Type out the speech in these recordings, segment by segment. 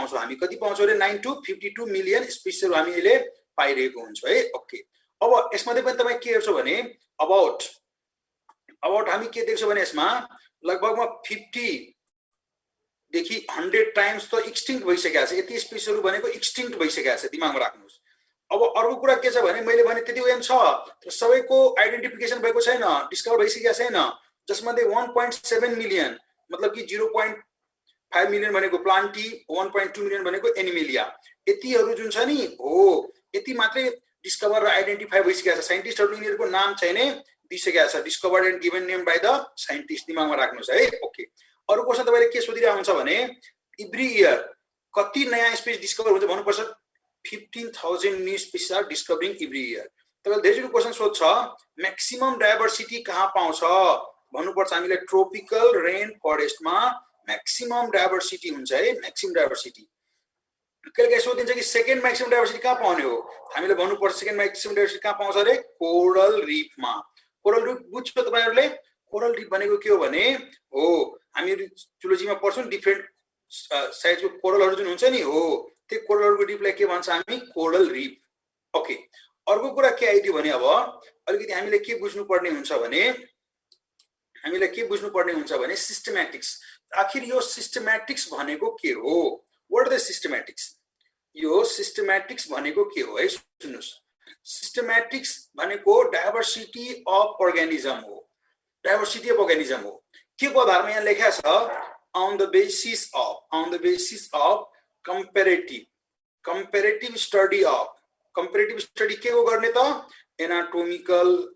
पाउँछौँ हामी, कति पाउँछौँ अरे 9 to 52 मिलियन स्पिसिसहरु हामी अहिले पाइरहेको हुन्छ है। ओके, अब यसमध्ये पनि तपाई के हेर्छौ भने अबाउट हामी के देख्छौँ भने यसमा लगभगमा 50 देखि 100 टाइम्स त एक्सटिंक्ट भइसकेको छ। यति स्पिसिसहरु भनेको एक्सटिंक्ट भइसकेको छ, दिमागमा राख्नुस्। अब अर्को कुरा के छ भने मैले भने त्यति उयम छ तर सबैको आइडेन्टिफिकेसन भएको छैन, डिस्कभर भइसकेको छैन। जसमध्ये 1.7 मिलियन मतलब कि 0.5 मिलियन भनेको प्लान्टी, 1.2 मिलियन भनेको एनिमेलिया, यतिहरु जुन छ नि हो यति मात्रै डिस्कभर र आइडेन्टिफाई भइसकेको छ। साइन्टिस्टहरुले यिनीहरुको नाम चाहिँ नै दिइसकेको छ, discovered and given name by the scientist, दिमागमा राख्नुस् है। ओके, अर्को क्वेशन तपाईले के सोधिरहेको हुन्छ भने एभ्री इयर कति नयाँ स्पिसिस डिस्कभर हुन्छ भन्नुपर्छ। 15,000 new species are discovering every year. तपाईले धेरै क्वेशन सोध्छ म्याक्सिमम डाइभर्सिटी कहाँ पाउँछ भन्नुपर्छ। हामीले ट्रोपिकल रेन फरेस्टमा म्याक्सिमम डाइभर्सिटी हुन्छ है, म्याक्सिमम डाइभर्सिटी। कहिले सोधिन्छ कि सेकेन्ड म्याक्सिमम डाइभर्सिटी कहाँ पाउने हो, हामीले भन्नुपर्छ सेकेन्ड म्याक्सिमम डाइभर्सिटी कहाँ पाउँछ अरे कोरल रिफमा। कोरल रिफ बुझ्छ तपाईहरुले? कोरल रिफ भनेको के हो भने हो हामीहरु जुलोजीमा पढ्छौं डिफरेन्ट साइजको कोरलहरु जुन हुन्छ नि हो त्यो कोरलहरुको रिफलाई के भन्छ हामी कोरल रिफ। ओके, अर्को कुरा के आइदियो भने अब अलिकति हामीले के बुझ्नु पर्ने हुन्छ भने सिस्टमैटिक्स। आखिर यो सिस्टमैटिक्स भनेको के हो, व्हाट आर द सिस्टमैटिक्स? यो सिस्टमैटिक्स भनेको के हो है सुन्नुस्। सिस्टमैटिक्स भनेको डाइभर्सिटी अफ अर्गानिजम हो, डाइभर्सिटी अफ अर्गानिजम हो। के को आधारमा यहाँ लेखेको छ on the basis of comparative study of comparative study के को गर्ने त anatomical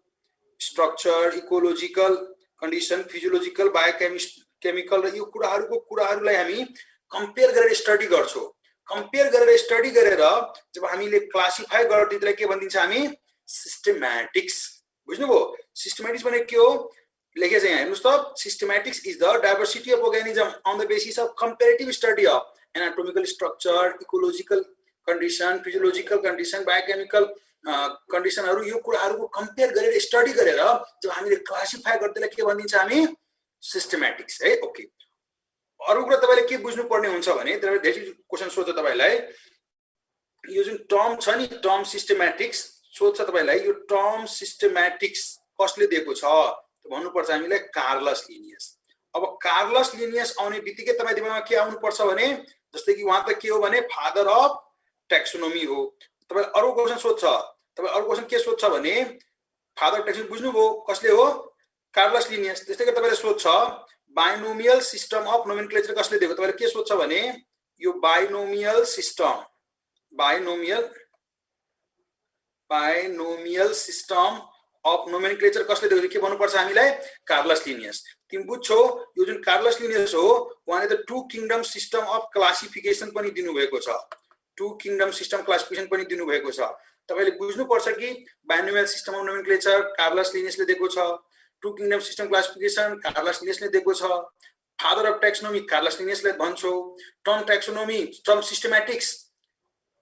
structure, ecological condition, physiological, biochemical र यो कुराहरुलाई हामी कम्पेयर गरेर स्टडी गर्छौं। कम्पेयर गरेर स्टडी गरेर जब हामीले क्लासिफाई गर्दिँदै के भनिन्छ हामी सिस्टमैटिक्स। बुझ्नुभयो? सिस्टमैटिक्स भने के हो लेखे चाहिँ हेर्नुस् त, systematics is the diversity of organism on the basis of comparative study of anatomical structure, ecological condition, physiological condition, biochemical कन्डिसनहरु यो कुराहरुको कम्पेयर गरेर स्टडी गरेर जब हामीले क्लासिफाई गर्दैलाई के भनिन्छ हामी सिस्टमैटिक्स है। ओके, अरु कुरा तपाईले के बुझ्नु पर्ने हुन्छ भने तपाईले धेरै क्वेशन सोध्छ तपाईलाई यो जुन टर्म छ नि टर्म सिस्टमैटिक्स सोध्छ तपाईलाई यो टर्म सिस्टमैटिक्स कसले दिएको छ भन्नुपर्छ हामीले कार्लस लिनियस। अब कार्लस लिनियस आउने बित्तिकै तपाई दिमागमा के आउनु पर्छ भने जस्तै कि उहाँ त के हो भने फादर अफ टैक्सोनोमी हो। तपाई अरु क्वेशन सोध्छ, तपाई अरु क्वेशन के सोध्छ भने फादर अफ टैक्सोनोमी बुझ्नुभयो कसले हो कार्लस लिनियस। त्यस्तै गरी तपाईले सोध्छ बाइनोमियल सिस्टम अफ नोमेनक्लेचर कसले दिएको, तपाईले के सोध्छ भने यो बाइनोमियल सिस्टम अफ नोमेनक्लेचर कसले दिएको के भन्नुपर्छ हामीलाई कार्लस लिनियस। तिमी बुझ्छौ यो जुन कार्लस लिनियस हो उहाँले त two kingdom system of classification पनि दिनुभएको छ, टु किङडम सिस्टम क्लासिफिकेसन पनि दिनुभएको छ। तपाईले बुझ्नुपर्छ कि binomial system of nomenclature Carolus लिनियसले दिएको छ, two kingdom system classification Carolus लिनियसले दिएको छ, फादर अफ टैक्सोनोमी कार्लस लिनियसले भन्छौ, term taxonomy term systematics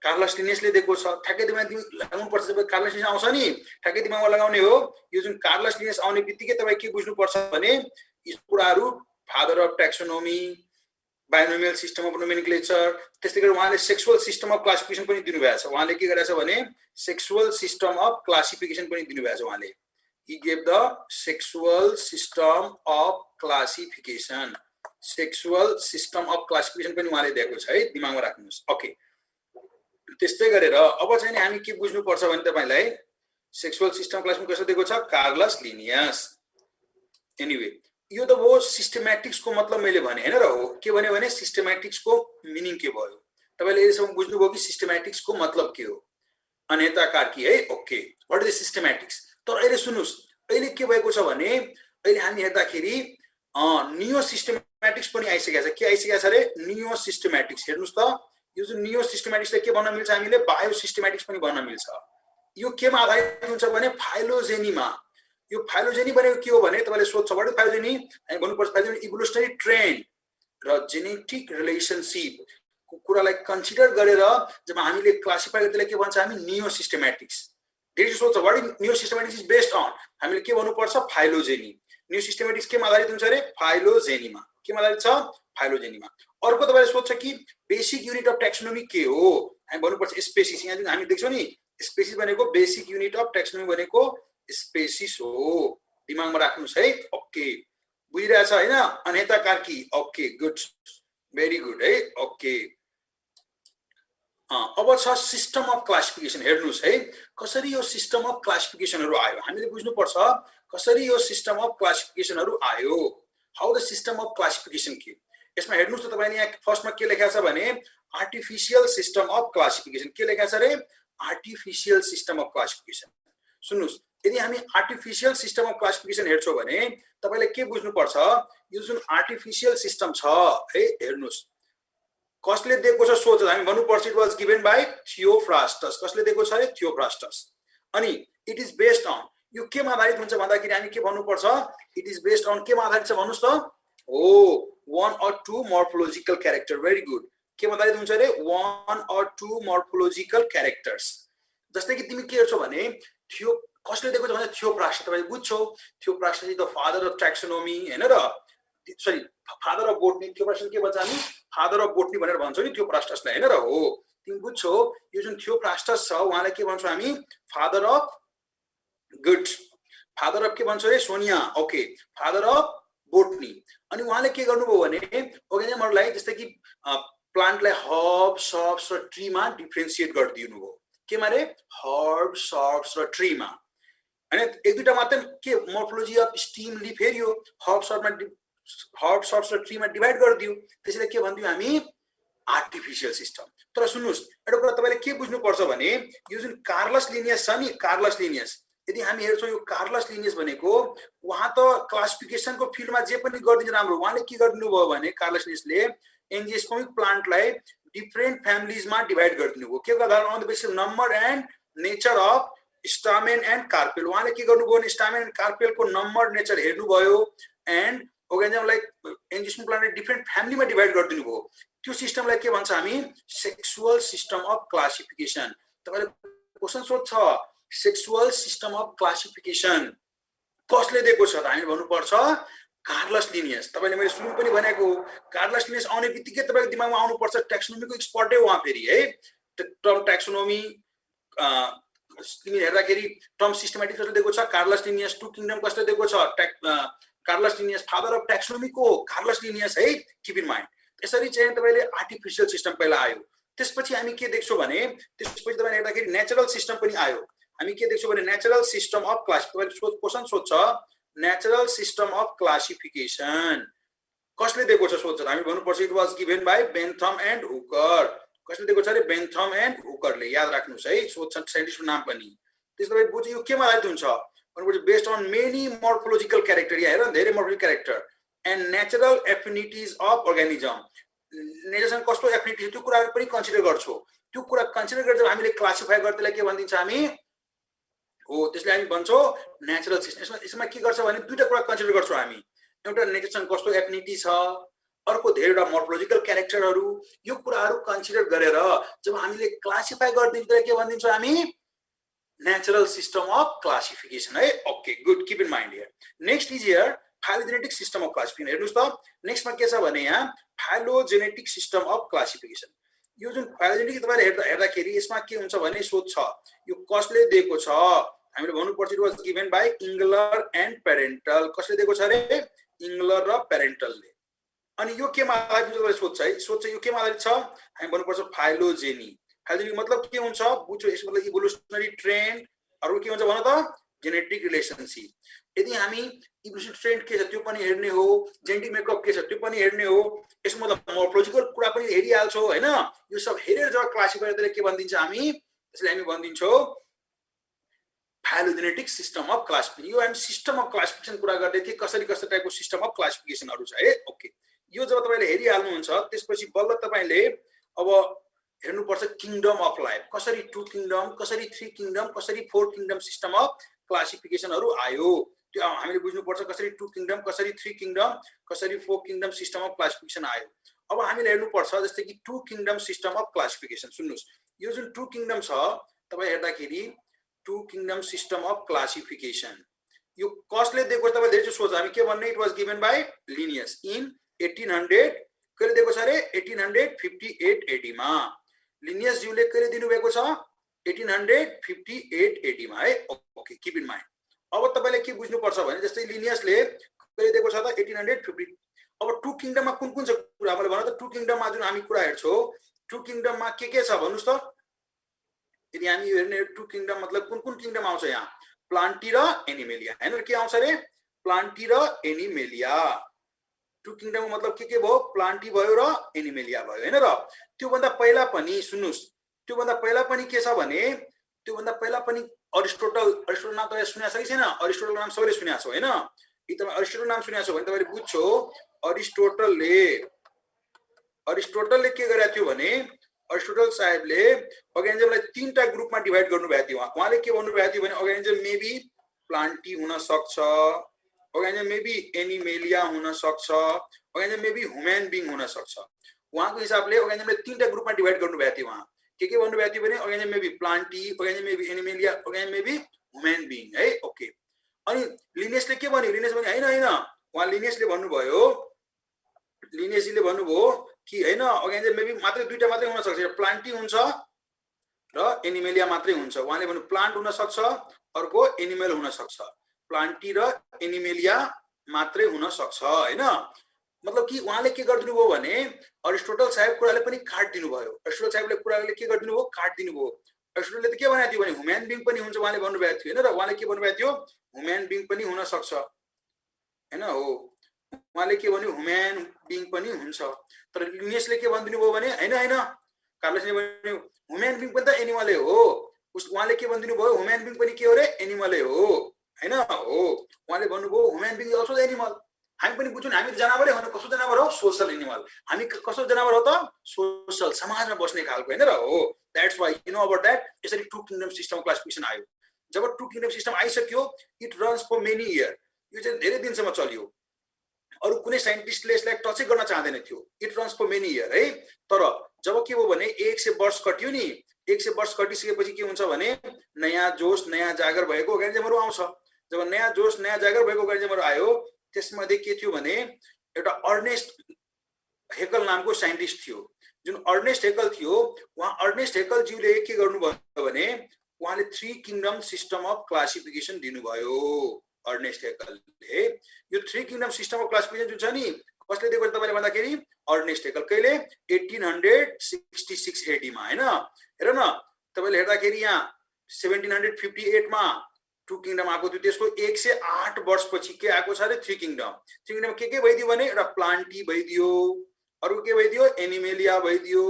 Carolus लिनियसले दिएको छ। ठ्याक्कै दिमाग लगाउनु पर्छ जब कार्लस लिनियस आउँछ नि ठ्याक्कै दिमागमा लगाउने हो। यो जुन कार्लस लिनियस आउने बित्तिकै तपाई के बुझ्नु पर्छ भने यी कुराहरु father of taxonomy, binomial system of nomenclature, त्यस्तै गरी उहाँले सेक्सुअल सिस्टम अफ क्लासिफिकेसन पनि दिनुभएको छ। उहाँले के गरेछ भने सेक्सुअल सिस्टम अफ क्लासिफिकेसन पनि दिनुभएको छ उहाँले। he gave the sexual system of classification, sexual system of classification पनि उहाँले दिएको छ है, दिमागमा राख्नुस्। ओके, त्यस्तै गरेर अब चाहिँ हामी के बुझ्नु पर्छ भने तपाईलाई सेक्सुअल सिस्टम क्लासिफिकेसन कसले दिएको छ कार्लस लिनियस। एनीवे यो त हो सिस्टमैटिक्स को मतलब मैले भने हैन र हो के भने सिस्टमैटिक्स को मिनिङ के भयो तपाईले यसो बुझ्नुभयो कि सिस्टमैटिक्स को मतलब के हो अनेताकार की है। Okay, what is systematics. तर अहिले सुन्नुस् अहिले के भएको छ भने अहिले हामी हेर्दाखेरि नियो सिस्टमैटिक्स पनि आइसकेको छ। के आइसकेको छ रे नियो सिस्टमैटिक्स। हेर्नुस् त यो जुन नियो सिस्टमैटिक्सले के भन्न मिल्छ हामीले बायो सिस्टमैटिक्स पनि भन्न मिल्छ। यो केमा आधारित हुन्छ भने फाइलोजेनीमा। यो फाइलोजेनी भनेको के हो भने तपाईले सोध्छ व्हाट इज फाइलोजेनी, हामी भन्नुपर्छ फाइलोजेनी इभोल्युसनरी ट्रेन्ड र जेनेटिक रिलेसनशिप को कुरालाई कन्सिडर गरेर जब हामीले क्लासिफाई गर्दैलाई के भन्छ हामी नियो सिस्टमैटिक्स। धेरै सोध्छ what is neo systematics is based on, हामीले के भन्नुपर्छ फाइलोजेनी। नियो सिस्टमैटिक्स केमा आधारित हुन्छ रे फाइलोजेनीमा। केमा आधारित छ फाइलोजेनीमा। अर्को तपाईले सोध्छ कि बेसिक युनिट अफ टैक्सोनोमी के हो हामी भन्नुपर्छ स्पेसिस यहाँ जुन हामी देख्छौं नि स्पेसिस भनेको बेसिक युनिट अफ टैक्सोनोमी भनेको स्पेसिस हो दिमागमा राख्नुस् है ओके बुझिरहेछ हैन Aneta Karki okay good very good है ओके अब छ सिस्टम अफ क्लासिफिकेसन हेर्नुस् है कसरी यो सिस्टम अफ क्लासिफिकेसनहरु आयो हामीले बुझ्नुपर्छ कसरी यो सिस्टम अफ क्लासिफिकेसनहरु आयो how the system of classification के यसमा हेर्नुस् त तपाईले यहाँ फर्स्टमा के लेखेको छ भने आर्टिफिशियल सिस्टम अफ क्लासिफिकेसन के लेखेको छ रे आर्टिफिशियल सिस्टम अफ क्लासिफिकेसन सुन्नुस् यदि हामी आर्टिफिशियल सिस्टम अफ क्लासिफिकेसन हेर्छौं भने तपाईले के बुझ्नुपर्छ यो जुन आर्टिफिशियल सिस्टम छ है हेर्नुस् कसले दिएको छ सोच हामी भन्नुपर्छ it was given by Theophrastus कसले दिएको छ रे थियोफ्रास्टस अनि इट इज बेस्ड अन यो केमा आधारित हुन्छ भन्दाखेरि हामी के भन्नुपर्छ इट इज बेस्ड अन केमा आधारित छ भन्नुस् त हो one or two morphological character very good केमा आधारित हुन्छ रे one or two morphological characters जस्तै कि तिमी के हेर्छौ भने थियो कसले दिएको छ भने थियोफ्रास्टस तपाईले बुझ्छौ Theophrastus is the father of taxonomy हैन र sorry father of botany Theophrastus के भन्छ हामी फादर अफ बोटनी भनेर भन्छौ नि थियोफ्रास्टसलाई हैन र हो तिमी बुझ्छौ यो जुन थियोफ्रास्टस छ उहाँलाई के भन्छौ हामी father of good father of के भन्छौ रे Sonia okay father of botany अनि उहाँले के गर्नुभयो भने अर्गानिजमहरुलाई जस्तै कि प्लान्टलाई हर्ब सर्ब्स र ट्रीमा डिफरेन्शिएट गरिदिनु भयो केमा रे हर्ब सर्ब्स र ट्रीमा हैन एक दुईटा मात्र के मोर्फोलोजी अफ स्टिम लिफ हेरियो हर्ब सर्ब्स र ट्रीमा डिभाइड गरिदियो त्यसैले के भन्दियौ हामी आर्टिफिशियल सिस्टम तर सुन्नुस् एउटा कुरा तपाईले के बुझ्नु पर्छ भने यो जुन कार्लस लिनियस छ नि कार्लस लिनियस यदि हामी हेर्छौं यो कार्लस लिनियस भनेको उहाँ त क्लासिफिकेसनको फिल्डमा जे पनि गर्दिन्छ राम्रो उहाँले के गर्दिनु भयो भने कार्लस लिनियसले एन्जियोस्पर्मिक प्लान्टलाई डिफरेन्ट फ्यामिलीजमा डिभाइड गरिदिनु भयो के गर्दा on the basis of number and nature of stamen and carpel उहाँले के गर्नुभयो भने स्टामेन एन्ड कार्पेलको नम्बर नेचर हेर्नुभयो एन्ड अर्गानिजमलाई एन्जियोस्पर्मिक प्लान्टलाई डिफरेन्ट फ्यामिलीमा डिभाइड गरिदिनु भयो त्यो सिस्टमलाई के भन्छ हामी सेक्सुअल सिस्टम अफ क्लासिफिकेसन तपाईले क्वेशन सोध्छ सेक्सुअल सिस्टम अफ क्लासिफिकेसन कसले दिएको छ त हामी भन्नुपर्छ कार्लस लिनियस तपाईले मैले सुरु पनि भनेको कार्लस लिनियस आउने बित्तिकै तपाईको दिमागमा आउनुपर्छ टैक्सोनोमीको एक्सपर्टै उहाँ फेरि है टर्म टैक्सोनोमी तिमी हेर्दाखेरि टर्म सिस्टमेटिक कसले दिएको छ कार्लस लिनियस टु किंगडम कसले दिएको छ कार्लस लिनियस फादर अफ टैक्सोनोमीको कार्लस लिनियस है किप इन माइन्ड यसरी चाहिँ तपाईले आर्टिफिशियल सिस्टम पहिला आयो त्यसपछि हामी के देख्छौं भने त्यसपछि तपाईले हेर्दाखेरि नेचुरल सिस्टम पनि आयो हामी के देख्छौं भने natural system of classification question सोध्छ नेचुरल सिस्टम अफ क्लासिफिकेसन कसले दिएको छ सोध्छ हामी भन्नुपर्छ it was given by Bentham and Hooker कसले दिएको छ रे बेन्थम एन्ड हुकरले याद राख्नुस् है सोध्छ साइन्टिस्टको नाम पनि त्यसले बुझ्यो यो केमा आधारित हुन्छ भन्नुपर्छ based on many morphological character या हेर धेरै morphological character and natural affinities of organism नेचरसँग कस्तो एफिनिटी त्यो कुराहरु पनि कन्सिडर गर्छौ त्यो कुरा कन्सिडर गरेर हामीले क्लासिफाई गर्दैलाई के भनिन्छ हामी हो त्यसले हामी भन्छौ नेचुरल सिस्टम यसमा के गर्छ भने दुईटा कुरा कन्सिडर गर्छौ हामी एउटा नेचरसँग कस्तो एफिनिटी छ अर्को धेरैवटा मोर्फोलोजिकल क्यारेक्टरहरु यो कुराहरु कन्सिडर गरेर जब हामीले क्लासिफाई गर्दिन्छौँ के भनिन्छौँ हामी नेचुरल सिस्टम अफ क्लासिफिकेसन है okay good keep in mind here next is here phylogenetic system of classification हेर्नुस् त नेक्स्टमा के छ भने यहाँ फाइलोजेनेटिक सिस्टम अफ क्लासिफिकेसन यो जुन फाइलोजेनेटिक तपाईले हेर्दाखेरि यसमा के हुन्छ भने सोध्छ यो कसले दिएको छ हामीले भन्नुपर्छ it was given by Engler and Prantl कसले दिएको छ रे इङ्गलर र पेरेन्टलले अनि यो केमा आधारित सोध्छ है सोध्छ यो केमा आधारित छ हामी भन्नुपर्छ फाइलोजेनी फाइलोजेनी मतलब के हुन्छ बुझ्छौ यसको मतलब इभोल्युसनरी ट्रेन्ड अरु के हुन्छ भन त जेनेटिक रिलेसनशिप यदि हामी इभोल्युसनरी ट्रेन्ड के छ त्यो पनि हेर्ने हो जेनेटिक मेकअप के छ त्यो पनि हेर्ने हो यसको मतलब मोर्फोलोजिकल कुरा पनि हेरिहाल्छौ हैन यो सब हेरेर जब क्लासिफाई गर्दै के भनिदिन्छ हामी त्यसले हामी भनिदिन्छौ फाइलोजेनेटिक सिस्टम अफ क्लासिफिकेसन यो हामी सिस्टम अफ क्लासिफिकेसन कुरा गर्दै थिए कसरी कस्तो टाइपको सिस्टम अफ क्लासिफिकेसनहरु छ है ओके यो जब तपाईले हेरिहाल्नुहुन्छ त्यसपछि बल्ल तपाईले अब हेर्नुपर्छ किंगडम अफ लाइफ कसरी टु किंगडम कसरी थ्री किंगडम कसरी फोर किंगडम सिस्टम अफ क्लासिफिकेसनहरु आयो त्यो हामीले बुझ्नुपर्छ कसरी टु किंगडम कसरी थ्री किंगडम कसरी four kingdom system of classification आयो अब हामीले हेर्नुपर्छ जस्तै कि two kingdom system of classification सुन्नुस् यो जुन टु किंगडम छ तपाई हेर्दाखेरि two kingdom system of classification यो कसले दिएको तपाईले धेरै सोच हामी के भन्ने it was given by Linnaeus in 1800 कहिले दिएको छ अरे 1858 AD मा। लिनियस ज्यूले कहिले दिनुभएको छ 1858 AD मा है। Okay, keep in mind. अब तपाईले के बुझ्नुपर्छ भने जस्तै लिनियसले कहिले दिएको छ त 1850। अब टु किङडममा कुन कुन छ कुरा मैले भन त। टु किङडममा जुन हामी कुरा हेर्छौं, टु किङडममा के छ भन्नुस् त। यदि हामी हेर्ने टु किङडम मतलब कुन कुन किङडम आउँछ यहाँ, प्लान्टी र एनिमेलिया हैन। के आउँछ रे, प्लान्टी र एनिमेलिया। टु किङडम मतलब के भयो, प्लान्टी भयो र एनिमेलिया भयो हैन र। त्यो भन्दा पहिला पनि सुन्नुस्, त्यो भन्दा पहिला पनि के छ भने, त्यो भन्दा पहिला पनि अरिस्टोटल नाम तपाईले सुनेको छ कि छैन? अरिस्टोटल नाम सबैले सुनेको छ हैन। यदि तपाईले अरिस्टोटल नाम सुनेको छ भने तपाईले बुझ्छौ अरिस्टोटलले के गरेको थियो भने, अरिस्टोटल साहेबले अर्गानिजमलाई तीनटा ग्रुपमा डिभाइड गर्नुभएको थियो। उहाँले के भन्नुभएको थियो भने अर्गानिजम मेबी प्लान्टी हुन सक्छ, अर्गानिजम मेबी एनिमेलिया हुन सक्छ, अर्गानिजम मेबी ह्युमन बिङ हुन सक्छ। उहाँको हिसाबले अर्गानिजमलाई तीनटा ग्रुपमा डिभाइड गर्नुभएको थियो। उहाँ के भन्नुभएको थियो भने organism maybe plenty, organism maybe animalia, organism maybe human being है। ओके, अनि लिनियसले के भन्यो, लिनियस भने हैन उहाँ लिनियसले भन्नुभयो कि हैन अर्गानिजम मेबी मात्रै दुईटा मात्रै हुन सक्छ, प्लान्टी हुन्छ र एनिमेलिया मात्रै हुन्छ। उहाँले भन्नु प्लान्ट हुन सक्छ, अर्को एनिमल हुन सक्छ, प्लान्टी र एनिमेलिया मात्रै हुन सक्छ हैन। मतलब कि उहाँले के गरिदिनु भयो भने अरिस्टोटल साहेब कुराले पनि काट्दिनु भयो। अरिस्टोटल साहेबले कुराले के गरिदिनु भयो, काट्दिनु भयो। अरिस्टोटलले त के भनेको थियो भने ह्युमन बिङ पनि हुन्छ उहाँले भन्नुभएको थियो हैन र। उहाँले के भन्नुभएको थियो, ह्युमन बिङ पनि हुन सक्छ हैन। हो, उहाँले के भन्यो, ह्युमन बिङ पनि हुन्छ। तर लिनियसले के भनिदिनु भयो भने हैन कार्लसले भन्यो ह्युमन बिङ पनि त एनिमलै हो। उहाँले के भनिदिनु भयो, ह्युमन बिङ पनि के हो रे, एनिमलै हो हैन। हो, उहाँले भन्नुभयो ह्युमन बिङ अल्सो एनिमल। हामी पनि बुझ्छौँ, हामी जनावरै हो। कस्तो जनावर हो, सोशल एनिमल। हामी कस्तो जनावर हो त, सोशल, समाजमा बस्ने खालको हैन र। हो, that's why you know about that. यसरी टु किङडम सिस्टम क्लासिफिकेसन आयो। जब टु किङडम सिस्टम आइसक्यो, it runs for many year. यो चाहिँ धेरै दिनसम्म चल्यो। अरु कुनै साइन्टिस्टले यसलाई टचै गर्न चाहदैन थियो। It runs for many year है। तर जब के भयो भने 100 वर्ष कट्यो नि, 100 वर्ष कटिसकेपछि के हुन्छ भने नयाँ जोश नयाँ जागर भएको अर्गानिजमहरु आउँछ। जब नयाँ जोश नयाँ जागर भएको अर्गानिजमहरु आयो, त्यसमध्ये के थियो भने एउटा अर्नेस्ट हेकल नामको साइन्टिस्ट थियो। जुन अर्नेस्ट हेकल थियो, उहाँ अर्नेस्ट हेकल ज्यूले के गर्नुभयो भने उहाँले 3 किङडम सिस्टम अफ क्लासिफिकेसन दिनुभयो। अर्नेस्ट हेकलले यो 3 किङडम सिस्टम अफ क्लासिफिकेसन जुन छ नि, कसले दिएको तपाईले भन्दाखेरि अर्नेस्ट हेकल। कहिले 1866 AD मा हैन। हेर न, तपाईले हेर्दाखेरि यहाँ 1758 मा टु किङडम आएको थियो। त्यसको 108 वर्षपछि के आएको छ रे, 3 किङडम। 3 किङडम के भइदियो भने एउटा प्लान्टी भइदियो, अरु के भइदियो, एनिमेलिया भइदियो,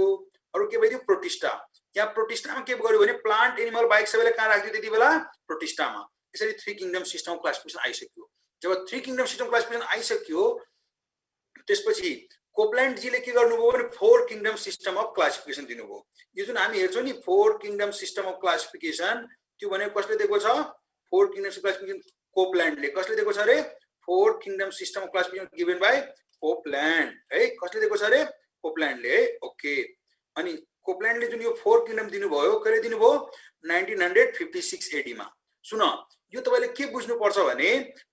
अरु के भइदियो, प्रोटिस्टा। यहाँ प्रोटिस्टामा के गर्यो भने प्लान्ट एनिमल बाहेक सबैले कहाँ राख्दियो त्यति बेला, प्रोटिस्टामा। यसरी 3 किङडम सिस्टम क्लासिफिकेसन आइसक्यो। जब 3 किङडम सिस्टम क्लासिफिकेसन आइसक्यो, त्यसपछि कोपल्यान्ड जीले के गर्नुभयो भने 4 किङडम सिस्टम अफ क्लासिफिकेसन दिनुभयो। यो जुन हामी हेर्छौं नि 4 किङडम सिस्टम अफ क्लासिफिकेसन, त्यो भनेको कसले दिएको छ, 4 किङडम क्लासिफिकेसन कोपल्यान्डले। कसले दिएको छ रे, 4 kingdom system of classification given by Copeland है। कसले दिएको छ रे, कोपल्यान्डले है। ओके, अनि कोपल्यान्डले जुन यो 4 किङडम दिनुभयो, कहिले दिनुभयो, 1956 AD मा। सुन, यो तपाईले के बुझ्नु पर्छ भने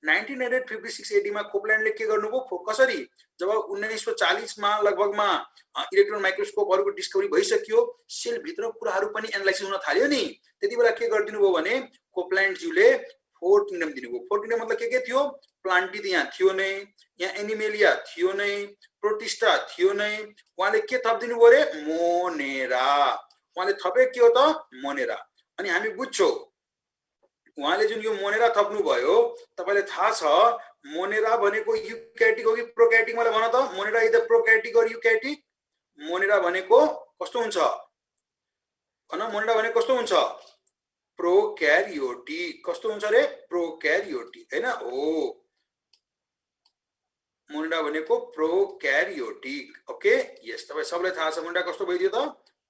1956 AD मा कोपल्यान्डले के गर्नुभयो, कसरी जब 1940 मा लगभगमा इलेक्ट्रोन माइक्रोस्कोपहरुको डिस्कभरी भइसक्यो, सेल भित्र कुराहरु पनि एनालाइसिस हुन थाल्यो नि, त्यति बेला के गर्दिनु भयो भने कोपल्यान्ड ज्यूले 4 किङडम दिनुभयो। 4 किङडम मतलब के थियो, प्लान्टी त यहाँ थियो नै, यहाँ एनिमेलिया थियो नै, प्रोटिस्टा थियो नै। उहाँले के थप दिनु भयो रे, मोनेरा। उहाँले थपे के हो त, मोनेरा। अनि हामी बुझ्छौं उहाँले जुन यो मोनेरा थप्नु भयो, तपाईलाई थाहा छ मोनेरा भनेको युक्याटिक हो कि प्रोक्याटिक, मलाई भन त। मोनेरा इज द प्रोक्याटिक और युक्याटिक? मोनेरा भनेको कस्तो हुन्छ भन, मोनेरा भनेको कस्तो हुन्छ, प्रोक्यारियोटिक। कस्तो हुन्छ रे, प्रोक्यारियोटिक हैन। हो, मोनेरा भनेको प्रोक्यारियोटिक। ओके, यस, तपाई सबैलाई थाहा छ मोनेरा कस्तो भइदियो त,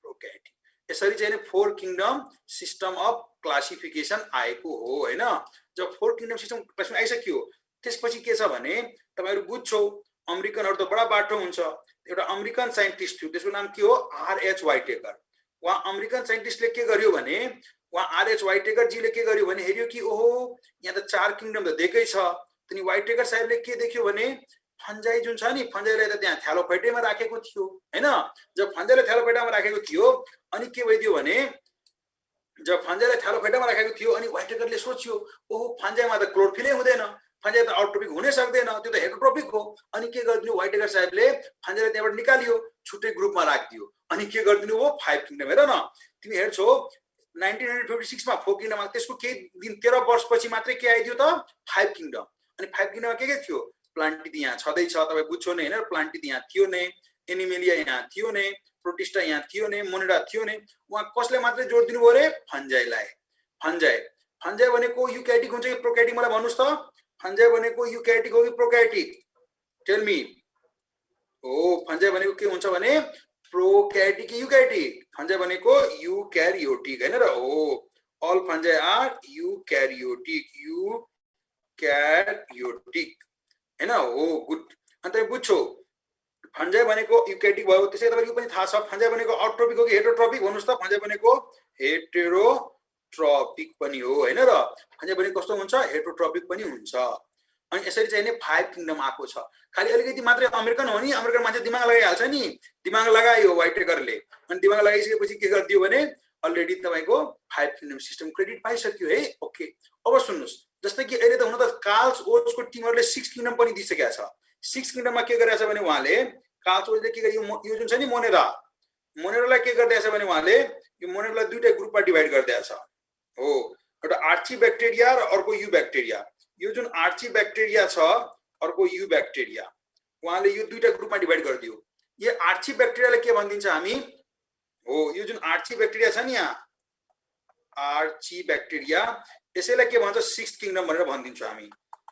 प्रोक्यारियोटिक। यसरी चाहिँ 4 किङडम सिस्टम अफ क्लासिफिकेसन आएको हो हैन। जब 4 किङडम सिस्टम क्लासिफिकेसन आइसक्यो, त्यसपछि के छ भने तपाईहरु बुझ्छौ अमेरिकनहरु त बडा बाटो हुन्छ। एउटा अमेरिकन साइन्टिस्ट थियो, त्यसको नाम के हो, R.H. वाइटेकर। उहाँ अमेरिकन साइन्टिस्टले के गर्यो भने, उहाँ R.H. वाइटेकर जीले के गर्यो भने हेर्यो कि ओहो यहाँ त 4 किङडम त देकै छ। अनि वाइटेकर साहेबले के देख्यो भने फन्जाई जुन छ नि फन्जाईलाई त त्यहाँ थ्यालोफाइटामा राखेको थियो हैन। जब फन्जाईलाई थ्यालोफाइटामा राखेको थियो अनि के भइदियो भने जब फन्जाईलाई थ्यालोफाइटामा राखेको थियो अनि व्हाइटेकरले सोच्यो ओहो फन्जाईमा त क्लोरोफिलै हुँदैन, फन्जाई त आउटट्रोपिक हुनै सक्दैन, त्यो त हेटरोट्रोपिक हो। अनि के गरिदिनु व्हाइटेकर साहबले फन्जाईलाई त्यहाँबाट निकालियो, छुट्टै ग्रुपमा राखिदियो। अनि के गरिदिनु हो 5 किङडम। हेर न तिमी हेर्छौ 1956 मा 4 किङडम, त्यसको केही दिन 13 वर्षपछि मात्रै के आइदियो त 5 किङडम। अनि 5 किङडममा के थियो प्लान्टिड यहाँ छँदैछ, तपाईँ बुझ्छौ नै हैन, प्लान्टिड यहाँ थियो नै, एनिमेलिया यहाँ थियो नै, प्रोटिस्टा यहाँ थियो नै, मोनेरा थियो नै। उहाँ कसले मात्रै जोड दिनुभयो रे फन्जाईलाई। फन्जाई फन्जाई भनेको युक्यारियोटिक हुन्छ कि प्रोक्यारियोटिक मलाई भन्नुस् त। फन्जाई भनेको युक्यारियोटिक हो कि प्रोक्यारियोटिक? Tell me. हो फन्जाई भनेको के हुन्छ भने प्रोक्यारियोटिक कि युक्यारियोटिक? फन्जाई भनेको युक्यारियोटिक हैन र हो। अल फन्जाई आर युक्यारियोटिक, युक्यारियोटिक हैन हो। गुड। अनि तपाईँ बुझ्छौ फन्जाई भनेको युक्यारियोटिक भयो, त्यसै तपाईँ यो पनि थाहा छ फन्जाई भनेको अटोट्रोपिक हो कि हेटरोट्रोपिक भन्नुस् त। फन्जाई भनेको हेटेरोट्रोपिक पनि हो हैन र। फन्जाई भनेको कस्तो हुन्छ हेटरोट्रोपिक पनि हुन्छ। अनि यसरी चाहिँ नि 5 किङडम आएको छ। खाली अलिकति मात्रै अमेरिकन हो नि, अमेरिकन मान्छे दिमाग लगाइहाल्छ नि, दिमाग लगायो व्हाइटेकरले। अनि दिमाग लगाइसकेपछि के गरिदियो भने अलरेडी तपाईको 5 किङडम सिस्टम क्रेडिट पाइसक्यो है। ओके अब सुन्नुस्, जस्तै कि अहिले त हुन त कार्ल्स ओजको टिमहरुले 6 किङडम पनि दिइसकेको छ। 6 किङडममा के गरिरहेछ भने उहाँले कार्ल्स ओजले के गर्यो यो जुन छ नि मोनेरा, मोनेरालाई के गर्दैछ भने उहाँले यो मोनेरालाई दुईटा ग्रुपमा डिभाइड गर्दैछ हो। एउटा आर्ची ब्याक्टेरिया र अर्को यु ब्याक्टेरिया। यो जुन आर्ची ब्याक्टेरिया छ अर्को यु ब्याक्टेरिया, उहाँले यो दुईटा ग्रुपमा डिभाइड गरिदियो। यो आर्ची ब्याक्टेरियालाई के भनिदिन्छ हामी हो, यो जुन आर्ची ब्याक्टेरिया छ नि यहाँ आर्ची ब्याक्टेरिया, यसैलाई के भन्छ 6 किङडम भनेर भनिदिन्छौँ हामी।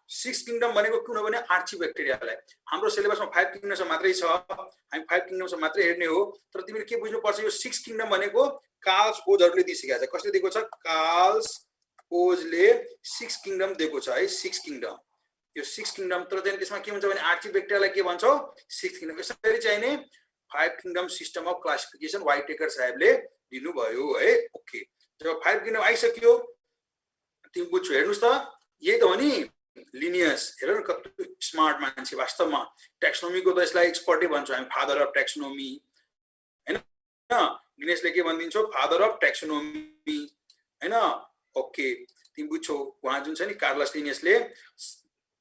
6 किङडम भनेको कुन हो भने आर्ची ब्याक्टेरियालाई। हाम्रो सिलेबसमा 5 किङडम मात्रै छ, हामी 5 किङडम मात्रै हेर्ने हो। तर तिमीले के बुझ्नु पर्छ यो 6 किङडम भनेको कार्ल्स ओजहरुले दिइसकेको छ। कसले दिएको छ? कार्ल्स ओजले 6 किङडम दिएको छ है। 6 किङडम, यो 6 किङडम। तर चाहिँ त्यसमा के हुन्छ भने आर्ची ब्याक्टेरियालाई के भन्छौ 6 किङडम। यसरी चाहिँ नि 5 किङडम सिस्टम अफ क्लासिफिकेसन व्हाइटेकर साहबले दिनुभयो है। ओके जब 5 किङडम आइसक्यो तिमी बुझ्छौ, हेर्नुस् त यही त हो नि लिनियस। हेर न कति स्मार्ट मान्छे वास्तवमा। टेक्सोनोमीको त यसलाई एक्सपर्टै भन्छौँ हामी, फादर अफ टेक्सोनोमी हैन। लिनियसले के भनिदिन्छौ फादर अफ टेक्सोनोमी हैन। ओके तिमी बुझ्छौ उहाँ जुन छ नि कार्लस लिनियसले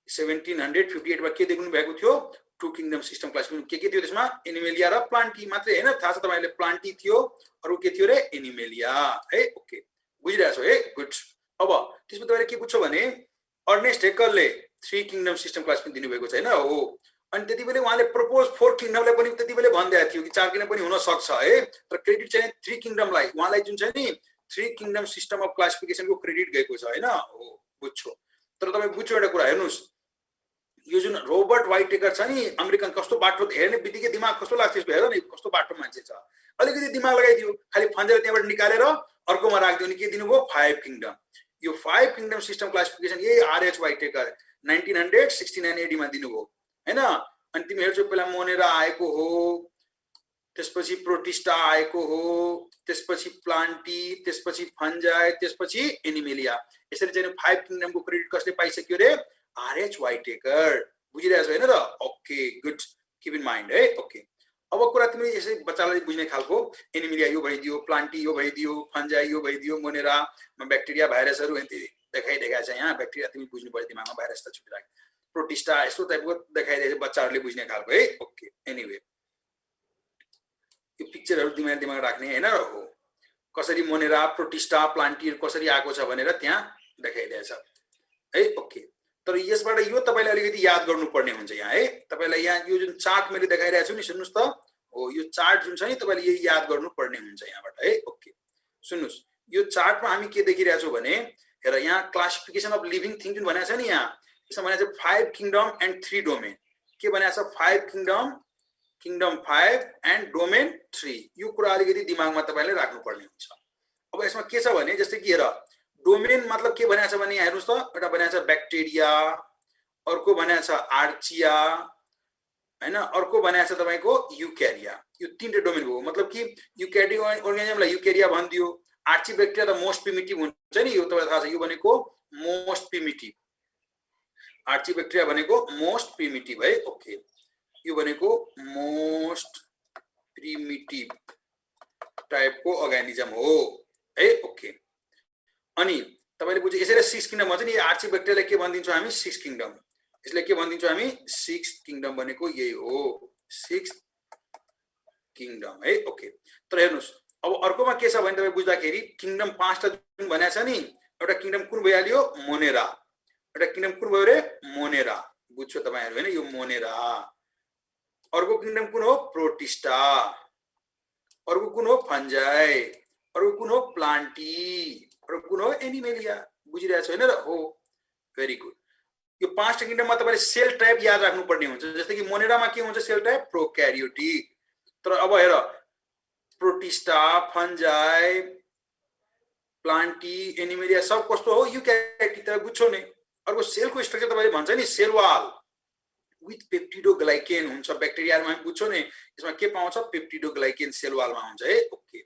1758 मा के देख्नु भएको थियो 2 किङडम सिस्टम क्लासिफिकेसन। के थियो त्यसमा एनिमेलिया र प्लान्टी मात्रै हैन, थाहा छ तपाईहरुले प्लान्टी थियो, अरु के थियो रे एनिमेलिया है। ओके बुझिरहेछौ है। गुड। अब त्यसमा तपाईले के बुझ्छौ भने अर्नेस्ट हेक्करले 3 किङडम सिस्टम क्लासिफिकेसन दिनुभएको छ हैन हो। अनि त्यतिबेला उहाँले प्रपोज 4 किङडमलाई पनि त्यतिबेला भन्दै थियो कि 4 किङडम पनि हुन सक्छ है। तर क्रेडिट चाहिँ 3 किङडमलाई उहाँलाई जुन छ नि 3 किङडम सिस्टम अफ क्लासिफिकेसनको क्रेडिट गएको छ हैन हो। बुझ्छौ। तर तपाई बुझ्छौ एउटा कुरा, हेर्नुस् यो जुन रोबर्ट व्हाइटेकर छ नि अमेरिकन, कस्तो बाटो हेर्ने बित्तिकै दिमाग कस्तो लाग्छ यसको। हेर नि कस्तो बाटो मान्छे छ। अलिकति दिमाग लगाइदियो, खालि फन्जाई त्यहाँबाट निकालेर अर्कोमा राखिदियो नि के दिनुभयो 5 किङडम। यो 5 किङडम सिस्टम क्लासिफिकेसन यही आरएच व्हाइटेकर 1969 एडी मा दिनुभयो हैन। अनि तिमी हेर्छौ पहिला मोनेरा आएको हो, त्यसपछि प्रोटिस्टा आएको हो, त्यसपछि प्लान्टी, त्यसपछि फन्जाई, त्यसपछि एनिमेलिया। यसरी चाहिँ 5 किङडमको क्रेडिट कसले पाइसक्यो रे आरएच व्हाइटेकर। बुझिरहेछौ हैन र। Okay good, keep in mind है। ओके अब कुरा तिमीले यसै बच्चालाई बुझ्ने खालको एनिमेलिया यो भइदियो, प्लान्टी यो भइदियो, फन्जाई यो भइदियो, मोनेरा ब्याक्टेरिया भाइरसहरु देखाइदिएको छ यहाँ। ब्याक्टेरिया तिमी बुझ्नु पर्छ, दिमागमा भाइरस त छुटिराख। प्रोटिस्टा यस्तो टाइपको देखाइदिएको बच्चाहरुले बुझ्ने खालको है। ओके एनीवे यो पिक्चरहरु दिमागमा राख्ने हैन र हो। कसरी मोनेरा प्रोटिस्टा प्लान्टी कसरी आएको छ भनेर त्यहाँ देखाइदिएको छ है। ओके तर यसबाट यो तपाईले अलिकति याद गर्नुपर्ने हुन्छ यहाँ है। तपाईलाई यहाँ यो जुन चार्ट मैले देखाइरहेको छु नि सुन्नुस् त हो, यो चार्ट जुन छ नि तपाईले यही याद गर्नुपर्ने हुन्छ यहाँबाट है। ओके सुन्नुस्, यो चार्टमा हामी के देखिरहेको छौं भने हेर यहाँ क्लासिफिकेसन अफ लिभिङ थिङ जुन भनेको छ नि यहाँ, यसमा भनेको छ 5 किङडम एन्ड 3 डोमेन। के भनेको छ 5 किङडम, किङडम 5 एन्ड डोमेन 3। यो कुरा अलिकति दिमागमा तपाईले राख्नुपर्ने हुन्छ। अब यसमा के छ भने जस्तै कि हेर डोमेन मतलब के भनेको छ भने हेर्नुस् त, एउटा भनेको छ ब्याक्टेरिया, अर्को भनेको छ आर्चिया हैन, अर्को भनेको छ तपाईको युक्यारिया। यो तीनटा डोमेन हो। मतलब कि युक्यारियोटिक अर्गानिजमलाई युक्यारिया भनिदियो। आर्ची ब्याक्टेरिया त मोस्ट प्रिमिटिभ हुन्छ नि, यो तपाईलाई थाहा छ, यो भनेको मोस्ट प्रिमिटिभ। आर्चिबेक्टेरिया भनेको मोस्ट प्रिमिटिभ है। ओके, यो भनेको मोस्ट प्रिमिटिभ टाइपको अर्गानिजम हो है। ओके, अनि तपाईले बुझे यसरी 6 किङडम भन्छ नि, आर्चिबेक्टेरियालाई के भनिदिन्छौँ हामी? 6 किङडम। यसले के भनिदिन्छौँ हामी? 6 किङडम भनेको यही हो, 6 किङडम है। ओके, तर हेर्नुस् अब अर्कोमा के छ भने तपाई बुझ्दाखेरि किङडम 5 टा जुन भनेको छ नि, एउटा किङडम कुन भइहाल्यो? मोनेरा। एउटा किङडम कुन भयो रे? मोनेरा। बुझ्छौ तपाईहरु हैन? यो मोनेरा। अर्को किङडम कुन हो? प्रोटिस्टा। अर्को कुन हो? फन्जाई। अर्को कुन हो? प्लान्टी। अर्को कुन हो? एनिमेलिया। बुझिरहेको छ हैन र? हो, भेरी गुड। यो 5 टा किङडममा तपाईले सेल टाइप याद राख्नु पर्ने हुन्छ। जस्तै कि मोनेरामा के हुन्छ? Cell type prokaryotic. तर अब हेर, प्रोटिस्टा, फन्जाई, प्लान्टी, एनिमेलिया सब कस्तो हो? यूक्यारियोटिक। तपाईँ बुझ्छौ नि? अर्को सेलको स्ट्रक्चर तपाईले भन्छ नि सेल वाल विथ पेप्टिडोग्लाइकेन हुन्छ। ब्याक्टेरियामा हामी बुझ्छौ नि, यसमा के पाउँछ? पेप्टिडोग्लाइकेन सेल वालमा हुन्छ है। ओके,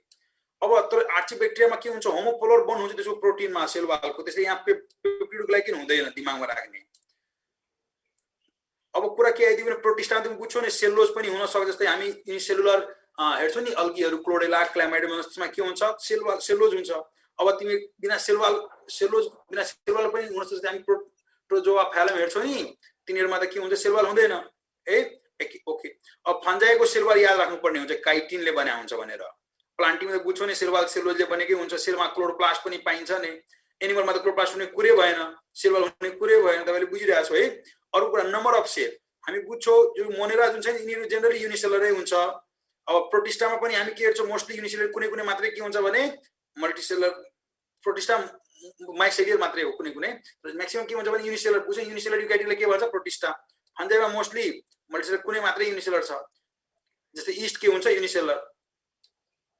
अब तर आर्चिबेक्टेरियामा के हुन्छ? होमोपोलर बन्ड हुन्छ त्यसको प्रोटिनमा सेल वालको, त्यसले यहाँ पेप्टिडोग्लाइकेन हुँदैन, दिमागमा राख्ने। अब कुरा के आइदियो भने प्रोटिस्टामा तिमी बुझ्छौ नि सेलुलोज पनि हुन सक्छ। जस्तै हामी युनिसेलुलर हेर्छौ नि अल्गीहरु, क्लोरेला, क्लामाइडोमोनास, त्यसमा के हुन्छ? सेलवाल, सेलुलोज हुन्छ। अब तिमी बिना सेलवाल, सेलुलोज बिना सेलवाल पनि हुन सक्छ। हामी प्रोटोजोआ फाइलम हेर्छौ नि, तिनीहरुमा त के हुन्छ? सेलवाल हुँदैन है। ओके, अब फन्जाईको सेलवाल याद राख्नु पर्ने हुन्छ, काइटिनले बन्या हुन्छ भनेर। प्लान्टीमा त बुझ्छौ नि सेलवाल सेलुलोजले बनेकै हुन्छ। सेलमा क्लोरोप्लास्ट पनि पाइन्छ नि। एनिमलमा त क्लोरोप्लास्ट हुने कुरै भएन, सेलवाल हुने कुरै भएन। तपाईले बुझिरहेको छौ है। अरु कुरा नम्बर अफ सेल हामी बुझ्छौ। यो मोनेरा जुन छ नि, यिनीहरु जनरली युनिसेलरै हुन्छ। अब प्रोटिस्टामा पनि हामी के हेर्छौ? मोस्टली युनिसेलर, कुनै कुनै मात्रै के हुन्छ भने मल्टिसेलर। प्रोटिस्टा माइसेलियर मात्रै हो कुनै कुनै, तर म्याक्सिमम के हुन्छ भने युनिसेलर। बुझ्छौ? युनिसेलर यूक्यारियोटिकले के भन्छ? प्रोटिस्टा। फन्जाईमा मोस्टली मल्टिसेलर, कुनै मात्रै युनिसेलर छ। जस्तै यीस्ट के हुन्छ? युनिसेलर।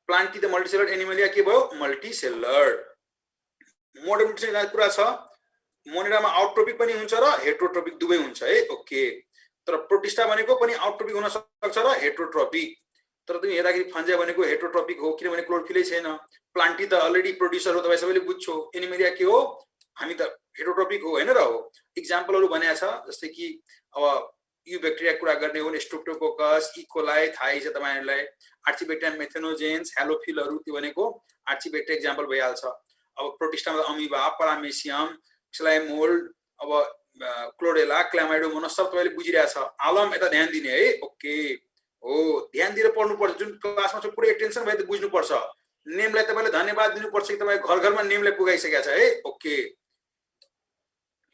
प्लान्टी त मल्टिसेलर, एनिमेलिया के भयो? मल्टिसेलर। मोडर्न न्युट्रिसन कुरा छ। मोनेरामा आउटट्रोपिक पनि हुन्छ र हेट्रोट्रोपिक दुवै हुन्छ है। ओके, तर प्रोटिस्टा भनेको पनि आउटट्रोपिक हुन सक्छ र हेट्रोट्रोपिक। तर तिमी हेर्दाखेरि फन्जाई भनेको हेट्रोट्रोपिक हो, किनभने क्लोरोफिलै छैन। प्लान्टी त अलरेडी प्रोड्युसर हो, तपाई सबैले बुझ्छौ। एनिमेलिया के हो? हामी त हेट्रोट्रोपिक हो हैन र? हो। एक्जाम्पलहरु भनेको छ, जस्तै कि अब यु ब्याक्टेरिया कुरा गर्ने हो भने स्ट्रेप्टोकोकस, इकोलाई थाहै छ तपाईहरुलाई। आर्चिबेक्टेरिया मेथेनोजेन्स, हेलोफिलहरु, त्यो भनेको आर्चिबेक्टेरिया एक्जाम्पल भइहाल्छ। अब प्रोटिस्टामा अमिबा, परामेसियम, स्लाइमोल्ड, अब क्लोरेला, क्लामाइडोमोनास सब तपाईले बुझिरहेको छ। आलम यता ध्यान दिने है। ओके, हो, ध्यान दिएर पढ्नु पर्छ। जुन क्लासमा छ पुरै एटेन्सन भएर बुझ्नु पर्छ। नेमलाई तपाईले धन्यवाद दिनु पर्छ कि तपाई घर घरमा नेमलाई पुगाइसकेको छ है। ओके,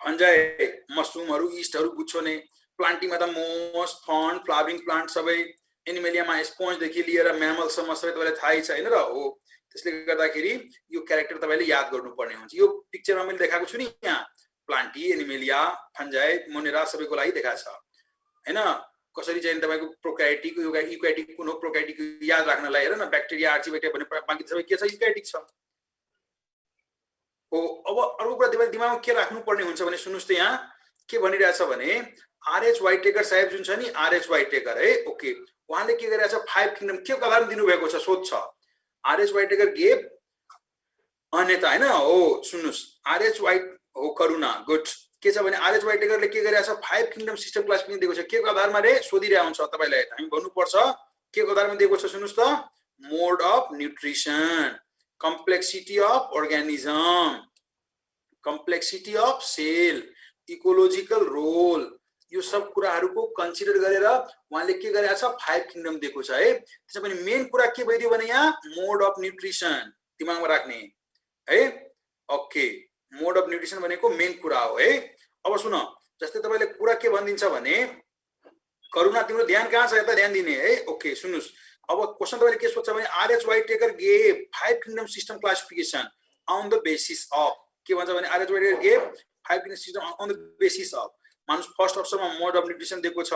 फन्जाई, मसरुमहरु, यीस्टहरु बुझ्छौ नि। प्लान्टीमा त मोस, फर्न, फ्लावरिङ प्लान्ट सबै। एनिमेलियामा स्पोन्ज देखि लिएर म्यामल सम्म सबै तपाईलाई थाहै छ हैन र? हो, त्यसले गर्दाखेरि यो क्यारेक्टर तपाईले याद गर्नुपर्ने हुन्छ। यो पिक्चरमा मैले देखाएको छु नि, यहाँ प्लान्टी, एनिमेलिया, फन्जाई, मोनेरा सबैको लागि देखाएको छ हैन? कसरी चाहिँ तपाईको प्रोक्यारियोटिक, यूक्यारियोटिक कुन हो? प्रोक्यारियोटिक याद राख्नलाई हेर न, ब्याक्टेरिया, आर्चिबेक्टेरिया भने बाँकी सबै के छ? यूक्यारियोटिक छ हो। अब अर्को कुरा तपाईले दिमागमा के राख्नु पर्ने हुन्छ भने सुन्नुस् त, यहाँ के भनिरहेछ भने आरएच वाइटेकर साहेब जुन छ नि, आरएच वाइटेकर है। ओके, उहाँले के गरिरहेछ? 5 किङडम के कथामा दिनुभएको छ? सोध्छ। आरएच वाइटेकर गेभ अन्यता हैन? हो, सुन्नुस्, आरएच वाइट हो करुणा। गुड। के छ भने आरएच वाइटेकरले के गरिरहेछ? 5 किङडम सिस्टम क्लासिफिकेसन दिएको छ। के को आधारमा रे? सोधिरहेको हुन्छ तपाईलाई। हामी भन्नुपर्छ के को आधारमा दिएको छ? सुन्नुस् त, mode of nutrition, complexity of organism, complexity of cell, ecological role, यो सब कुराहरुको कन्सिडर गरेर उहाँले के गरेको छ? 5 किङडम दिएको छ है। त्यसै पनि मेन कुरा के भइदियो भने यहाँ मोड अफ न्युट्रिसन दिमागमा राख्ने है। ओके, मोड अफ न्युट्रिसन भनेको मेन कुरा हो है। अब सुन, जस्तै तपाईले कुरा के भनिदिन्छ भने करुणा तिम्रो ध्यान कहाँ छ? यता ध्यान दिने है। ओके, सुन्नुस्, अब क्वेशन तपाईले के सोध्छ भने RH Whittaker gave 5 kingdom system classification on the basis of, के भन्छ भने RH Whittaker gave 5 kingdom system on the basis of. मानुस फर्स्ट अप्सनमा मोड अफ न्युट्रिसन दिएको छ,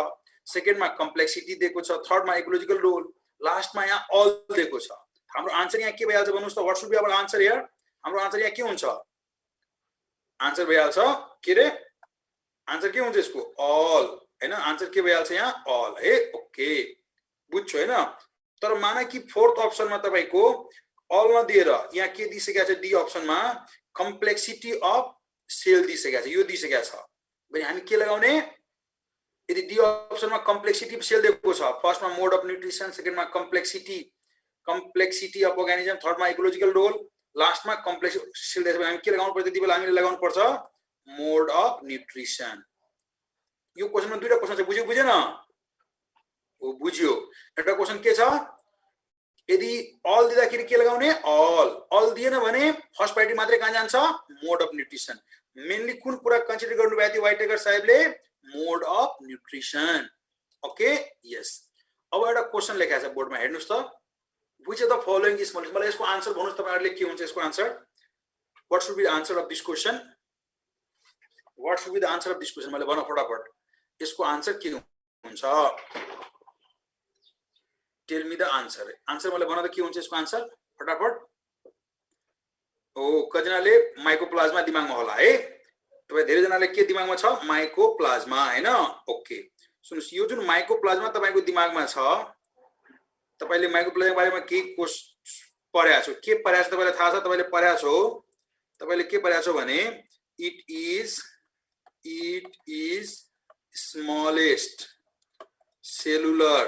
सेकेन्डमा कम्प्लेक्सिटी दिएको छ, थर्डमा इकोलोजिकल रोल, लास्टमा यहाँ अल दिएको छ। हाम्रो आन्सर यहाँ के भइहाल्छ भन्नुस् त? What should be our answer here? हाम्रो आन्सर यहाँ के हुन्छ? आन्सर भइहाल्छ के रे? आन्सर के हुन्छ यसको? अल हैन? आन्सर के भइहाल्छ यहाँ? अल है। ओके, बुझ्छौ हैन? तर माना कि फोर्थ अप्सनमा तपाईको अल नदिएर यहाँ के दिइसकेको छ? डी अप्सनमा कम्प्लेक्सिटी अफ सेल दिइसकेको छ। यो दिइसकेको छ, भने हामी के लगाउने यदि डी अप्सनमा कम्प्लेक्सिटी सेल दिएको छ फर्स्टमा मोड अफ न्युट्रिसन सेकेन्डमा कम्प्लेक्सिटी अफ अर्गानिजम थर्डमा इकोलोजिकल रोल लास्टमा कम्प्लेक्स सेल दिएको छ हामी के लगाउनु पर्छ त्यतिबेला हामीले लगाउनु पर्छ मोड अफ न्युट्रिसन यो क्वेशनमा दुईटा क्वेशन छ बुझ्यो बुझेन ओ बुझ्यो एउटा क्वेशन के छ यदि अल दिँदाखेरि के लगाउने अल दिएन भने फर्स्ट प्रायोरिटी मात्रै कहाँ जान्छ मोड अफ न्युट्रिसन मेनली कुन कुरा कन्सिडर गर्नु भएको थियो वाइटेकर साहेबले मोड अफ न्युट्रिसन ओके यस अब एउटा क्वेशन लेखेको छ बोर्डमा हेर्नुस् त which of the following is smallest मलाई यसको आन्सर भन्नुस् तपाईहरुले के हुन्छ यसको answer what should be the answer of this question what should be the answer of this question मैले भन फटाफट यसको आन्सर के हुन्छ टेल मी द आन्सर मैले भन त के हुन्छ यसको आन्सर फटाफट ओ कजनाले माइकोप्लाज्मा दिमागमा होला है तपाई धेरै जनाले के दिमागमा छ माइकोप्लाज्मा हैन ओके सुन्नुस् यो जुन माइकोप्लाज्मा तपाईको दिमागमा छ तपाईले माइकोप्लाज्मा बारेमा के कोर्स पढ्या छौ के पढ्या छ तपाईलाई थाहा छ तपाईले पढ्या छौ तपाईले के पढ्या छौ भने it is smallest cellular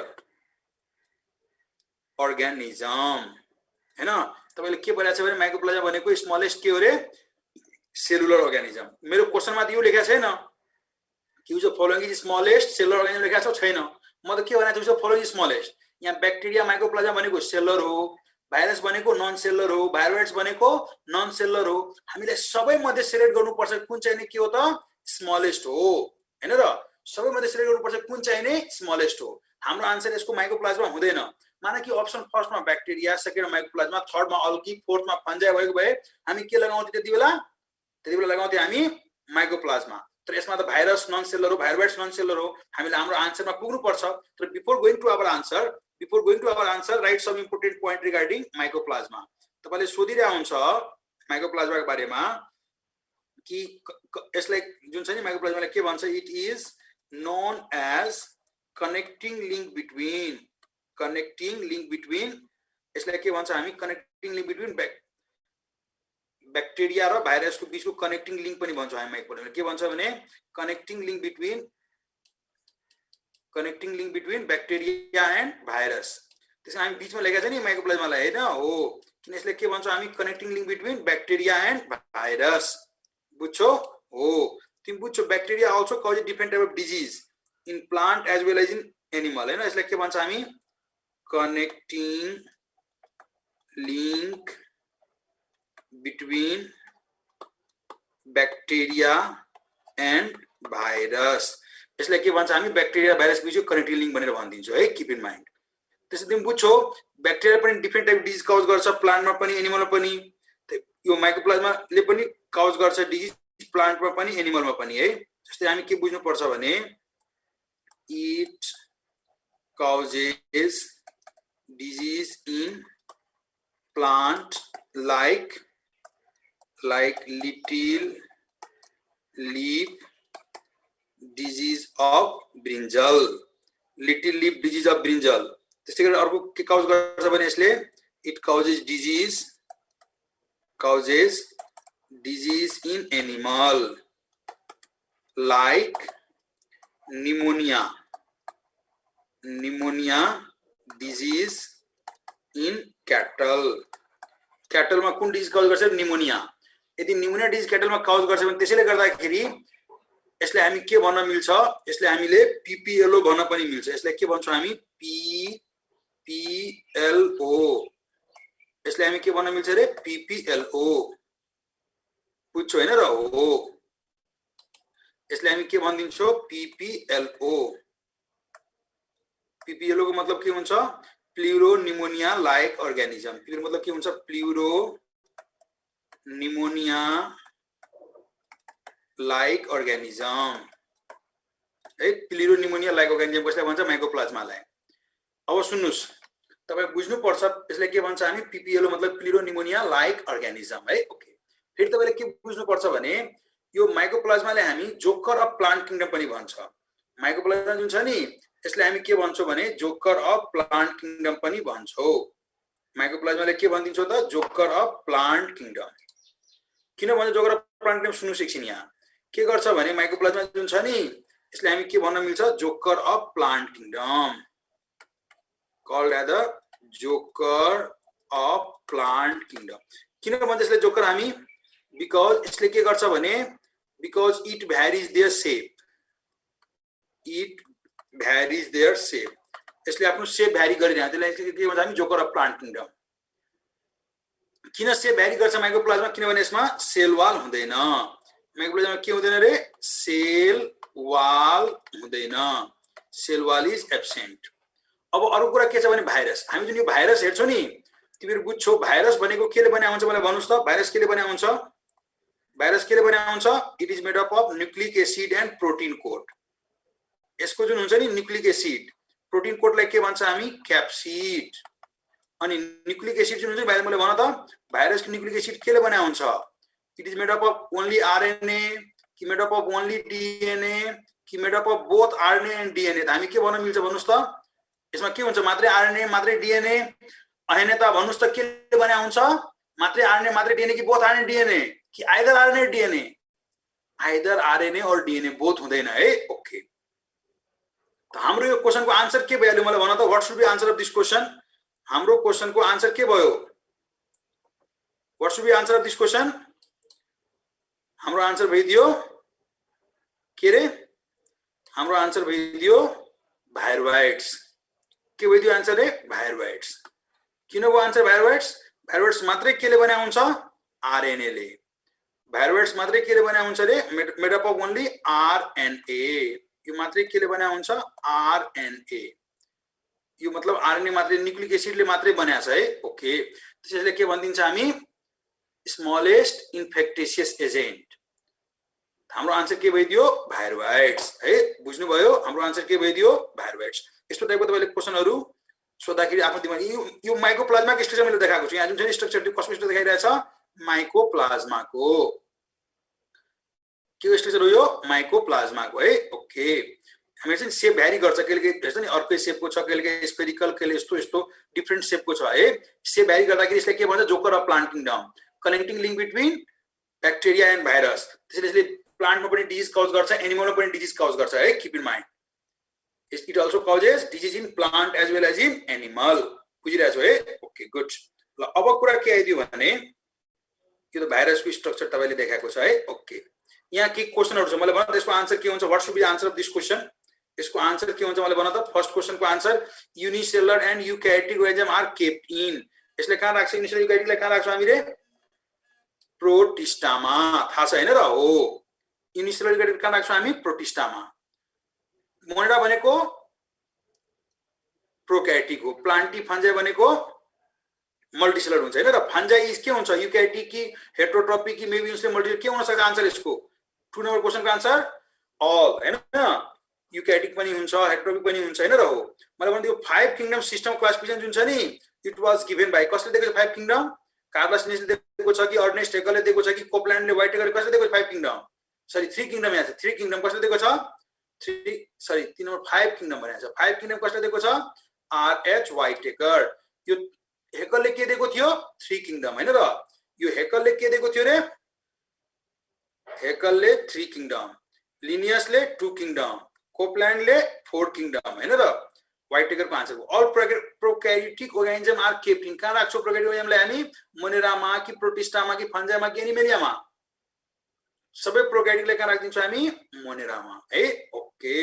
organism हैन तपाईले के पढ्या छ भने माइकोप्लाज्मा भनेको स्मलेस्ट के हो रे सेलुलर organism मेरो क्वेशनमा त यो लेखेको छैन कि जो following is smallest cellular organism लेखेको छ छैन म त के भनेको छु फलोइङ इज स्मलेस्ट यहाँ ब्याक्टेरिया माइकोप्लाज्मा भनेको सेलुलर हो भाइरस भनेको नन सेलुलर हो भाइरोइड्स भनेको नन सेलुलर हो हामीले सबै मध्ये सिलेक्ट गर्नुपर्छ कुन चाहिँ नि के हो त स्मलेस्ट हो हैन र सबै मध्ये सिलेक्ट गर्नुपर्छ कुन चाहिँ नि स्मलेस्ट हो हाम्रो आन्सर यसको माइकोप्लाज्मा हुँदैन माने कि अप्सन फर्स्टमा ब्याक्टेरिया सेकेन्डमा माइकोप्लाज्मा थर्डमा अल्गी फोर्थमा फन्जाई भएको भए हामी के लगाउँथे त्यतिबेला लगाउँथे हामी माइकोप्लाज्मा तर यसमा त भाइरस नन सेलुलर हो भाइरोइड्स नन सेलुलर हो हामीले हाम्रो आन्सरमा पुग्नु पर्छ तर before going to our answer right some important point regarding mycoplasma तपाईले सोधिरा हुन्छ माइकोप्लाज्माको बारेमा कि यसलाई जुन छ नि माइकोप्लाज्माले के भन्छ it is known as connecting link between यसलाई के भन्छ हामी कनेक्टिङ लिंक बिट्विन ब्याक्टेरिया र भाइरसको बीचको कनेक्टिङ लिंक पनि भन्छौं हामी माइकोप्लाज्मा के भन्छ भने connecting link between bacteria and virus त्यसमा हामी बीचमा लेखेका छ नि माइकोप्लाज्मालाई हैन हो किन यसले के भन्छौं हामी connecting link between bacteria and virus बुझ्छौ हो तिमी बुझ्छौ bacteria also cause different type of disease in plant as well as in animal हैन यसलाई के भन्छ हामी connecting link between bacteria and virus यसलाई के भन्छ हामी ब्याक्टेरिया भाइरस बीचको कनेक्टिङ लिंक भनेर भनिदिन्छौ है कीप इन माइन्ड त्यसै तिमी बुझ्छौ ब्याक्टेरिया पनि डिफरेन्ट टाइप डिजीज कज गर्छ प्लान्टमा पनि एनिमलमा पनि यो माइकोप्लाज्माले पनि कज गर्छ डिजीज प्लान्टमा पनि एनिमलमा पनि है जस्तै हामी के बुझ्नु पर्छ भने it causes disease in plant like little leaf disease of brinjal त्यसै गरी अर्को के कज गर्छ भने यसले it causes disease in animal like pneumonia disease in cattle मा कुन डिजिज कज गर्छ निमोनिया यदि निमोनिया डिजिज क्याटल मा कज गर्छ भने त्यसैले गर्दाखेरि यसले हामी के भन्न मिल्छ यसले हामीले पीपीएलओ भन्न पनि मिल्छ यसलाई के भन्छौं हामी पीपीएलओ यसले हामी के भन्न मिल्छ रे पीपीएलओ बुझ्छौ हैन र हो यसले हामी के भन्दिन्छौ पीपीएलओ पीपीएलओ को मतलब के हुन्छ प्लुरोनिमोनिया लाइक अर्गानिजम प्लुरो मतलब के हुन्छ प्लुरोनिमोनिया लाइक अर्गानिजम है प्लुरोनिमोनिया लाइक अर्गानिजम कसलाई भन्छ माइकोप्लाज्मालाई अब सुन्नुस् तपाई बुझ्नु पर्छ यसले के भन्छ हामी पीपीएलओ मतलब प्लुरोनिमोनिया लाइक अर्गानिजम है ओके फेरि तपाईले के बुझ्नु पर्छ भने यो माइकोप्लाज्माले हामी जोकर अफ प्लान्ट किंगडम पनि भन्छ माइकोप्लाज्मा जुन छ नि यसले हामी के भन्छौं भने जोकर अफ प्लान्ट किंगडम पनि भन्छौं माइकोप्लाज्माले के भनिदिन्छौ त जोकर अफ प्लान्ट किंगडम किन भन्छ जोकर अफ प्लान्ट किंगडम सुन्नु एकछिन यहाँ के गर्छ भने माइकोप्लाज्मा जुन छ नि यसले हामी के भन्न मिल्छ joker of plant kingdom called as the joker of plant kingdom किन भन्छ यसले जोकर हामी बिकज यसले के गर्छ भने बिकज इट भ्यारीज देयर सेप यसले आफ्नो सेप भ्यारी गरिरहन्छ त्यसलाई के भन्छ हामी जोकर अफ प्लान्ट किंगडम किन सेप भ्यारी गर्छ माइकोप्लाज्मा किनभने यसमा सेल वाल हुँदैन माइकोप्लाज्मा के हुँदैन रे सेल वाल हुँदैन सेल वाल इज एब्सेन्ट अब अरु कुरा के छ भने भाइरस हामी जुन यो भाइरस हेर्छौं नि तिमीहरु बुझ्छौ भाइरस भनेको केले बने हुन्छ मलाई भन्नुस् त भाइरस केले बने हुन्छ it is made up of nucleic acid and protein coat यसको जुन हुन्छ नि न्यूक्लिक एसिड प्रोटीन कोटलाई के भन्छ हामी क्याप्सिड अनि न्यूक्लिक एसिड जुन हुन्छ मैले भन त भाइरसको न्यूक्लिक एसिड केले बने हुन्छ it is made up of only RNA कि made up of only DNA कि made up of both RNA and DNA हामी के भन्न मिल्छ भन्नुस् त यसमा के हुन्छ मात्रै आरएनए मात्रै डीएनए अहिले त भन्नुस् त के बने हुन्छ मात्रै आरएनए मात्रै डीएनए कि बोथ आरएनए डीएनए कि either RNA DNA either RNA और डीएनए बोथ हुँदैन है ओके त हाम्रो यो क्वेशनको आन्सर के भयो मलाई भन त what should be answer of this question हाम्रो क्वेशनको आन्सर के भयो what should be answer of this question हाम्रो आन्सर भइदियो के रे हाम्रो आन्सर भइदियो भाइरोइड्स के भइदियो आन्सर रे भाइरोइड्स किन भयो आन्सर भाइरोइड्स मात्रै केले बने हुन्छ आरएनए ले भाइरोइड्स मात्रै केले बने हुन्छ रे made up of only RNA यो मात्रै केले बने हुन्छ आरएनए यो मतलब आरएनए मात्रै न्यूक्लिक एसिड ले मात्रै बन्या छ है ओके त्यसैले के भनिदिन्छ हामी स्मलेस्ट इन्फेक्टिशियस एजेन्ट हाम्रो आन्सर के भइदियो भाइरोइड्स है बुझ्नु भयो हाम्रो आन्सर के भइदियो भाइरोइड्स यस्तो टाइपको तपाईले क्वेशनहरु सोध्दाखेरि आफ्नो दिमाग यो माइकोप्लाज्माको स्ट्रक्चर मैले देखाएको छु यहाँ जुन स्ट्रक्चर त्यो कसको स्ट्रक्चर देखाइरहेछ माइकोप्लाज्माको के स्ट्रक्चर हो यो माइकोप्लाज्माको है ओके हामी चाहिँ सेप भ्यारी गर्छ कहिले हेर्छ नि अर्कै सेपको छ कहिले स्फेरिकल कहिले यस्तो यस्तो डिफरेन्ट सेपको छ है सेप भ्यारी गर्दाखेरि यसले के भन्छ joker of plant kingdom connecting link between bacteria and virus त्यसैले यसले प्लान्टमा पनि डिजिज कज गर्छ एनिमलमा पनि डिजिज कज गर्छ है keep in mind it also causes disease in plant as well as in animal बुझिरहेछौ है ओके गुड ल अब कुरा के आइदियो भने यो त भाइरसको स्ट्रक्चर तपाईले देखाएको छ है ओके यहाँ के क्वेशनहरु छ मलाई भन त यसको आन्सर के हुन्छ what should be answer of this question यसको आन्सर के हुन्छ मलाई भन त फर्स्ट क्वेशनको answer unicellular and eukaryotic organism are kept in यसले कहाँ राख्छ युनिसेलुलर यूक्यारियोटिकलाई कहाँ राख्छौ हामी रे प्रोटिस्टामा थाहा छ हैन र हो युनिसेलुलर यूक्यारियोटिक कहाँ राख्छौ हामी प्रोटिस्टामा मोनेरा भनेको प्रोक्यारियोटिक हो प्लान्टी फन्जाई भनेको मल्टीसेलुलर हुन्छ हैन र फन्जाई इज के हुन्छ यूक्यारियोटिक कि हेटेरोट्रोपिक कि मेबी उसले मल्टीसेलुलर के हुन सक्छ आन्सर यसको 2 नम्बर क्वेशनको आन्सर अल हैन यूक्यारियोटिक पनि हुन्छ हेटेरोट्रोपिक पनि हुन्छ हैन र हो मलाई भन्नु यो 5 किंगडम सिस्टम क्लासिफिकेसन जुन छ नि इट वाज गिभन बाइ कसले दिएको 5 किंगडम कार्लस लिन्सले दिएको छ कि अर्नेस्ट हेकलले दिएको छ कि कोपल्यान्डले व्हाइटेकरले कसले दिएको 5 किंगडम सरी 3 किंगडम यहाँ छ 3 किंगडम कसले दिएको छ 3 नम्बर 5 किंगडम भनेको छ 5 किंगडम कसले दिएको छ आरएच व्हाइटेकर यो हेकलले के दिएको थियो 3 किंगडम हैन र यो हेकलले के दिएको थियो रे हेकलले 3 किंगडम लिनियसले 2 किंगडम कोपल्यान्डले 4 किंगडम हैन र व्हाइटेकरको आन्सर हो all prokaryotic organism are kept in कहाँ राख्छौ प्रोक्यारियोटिक ऑर्गेनिजमलाई हामी मोनेरामा कि प्रोटिस्टामा कि फन्जाइमा कि एनिमेलियामा सबै प्रोक्यारियोटिकलाई कहाँ राखिदिन्छौ हामी मोनेरामा है ओके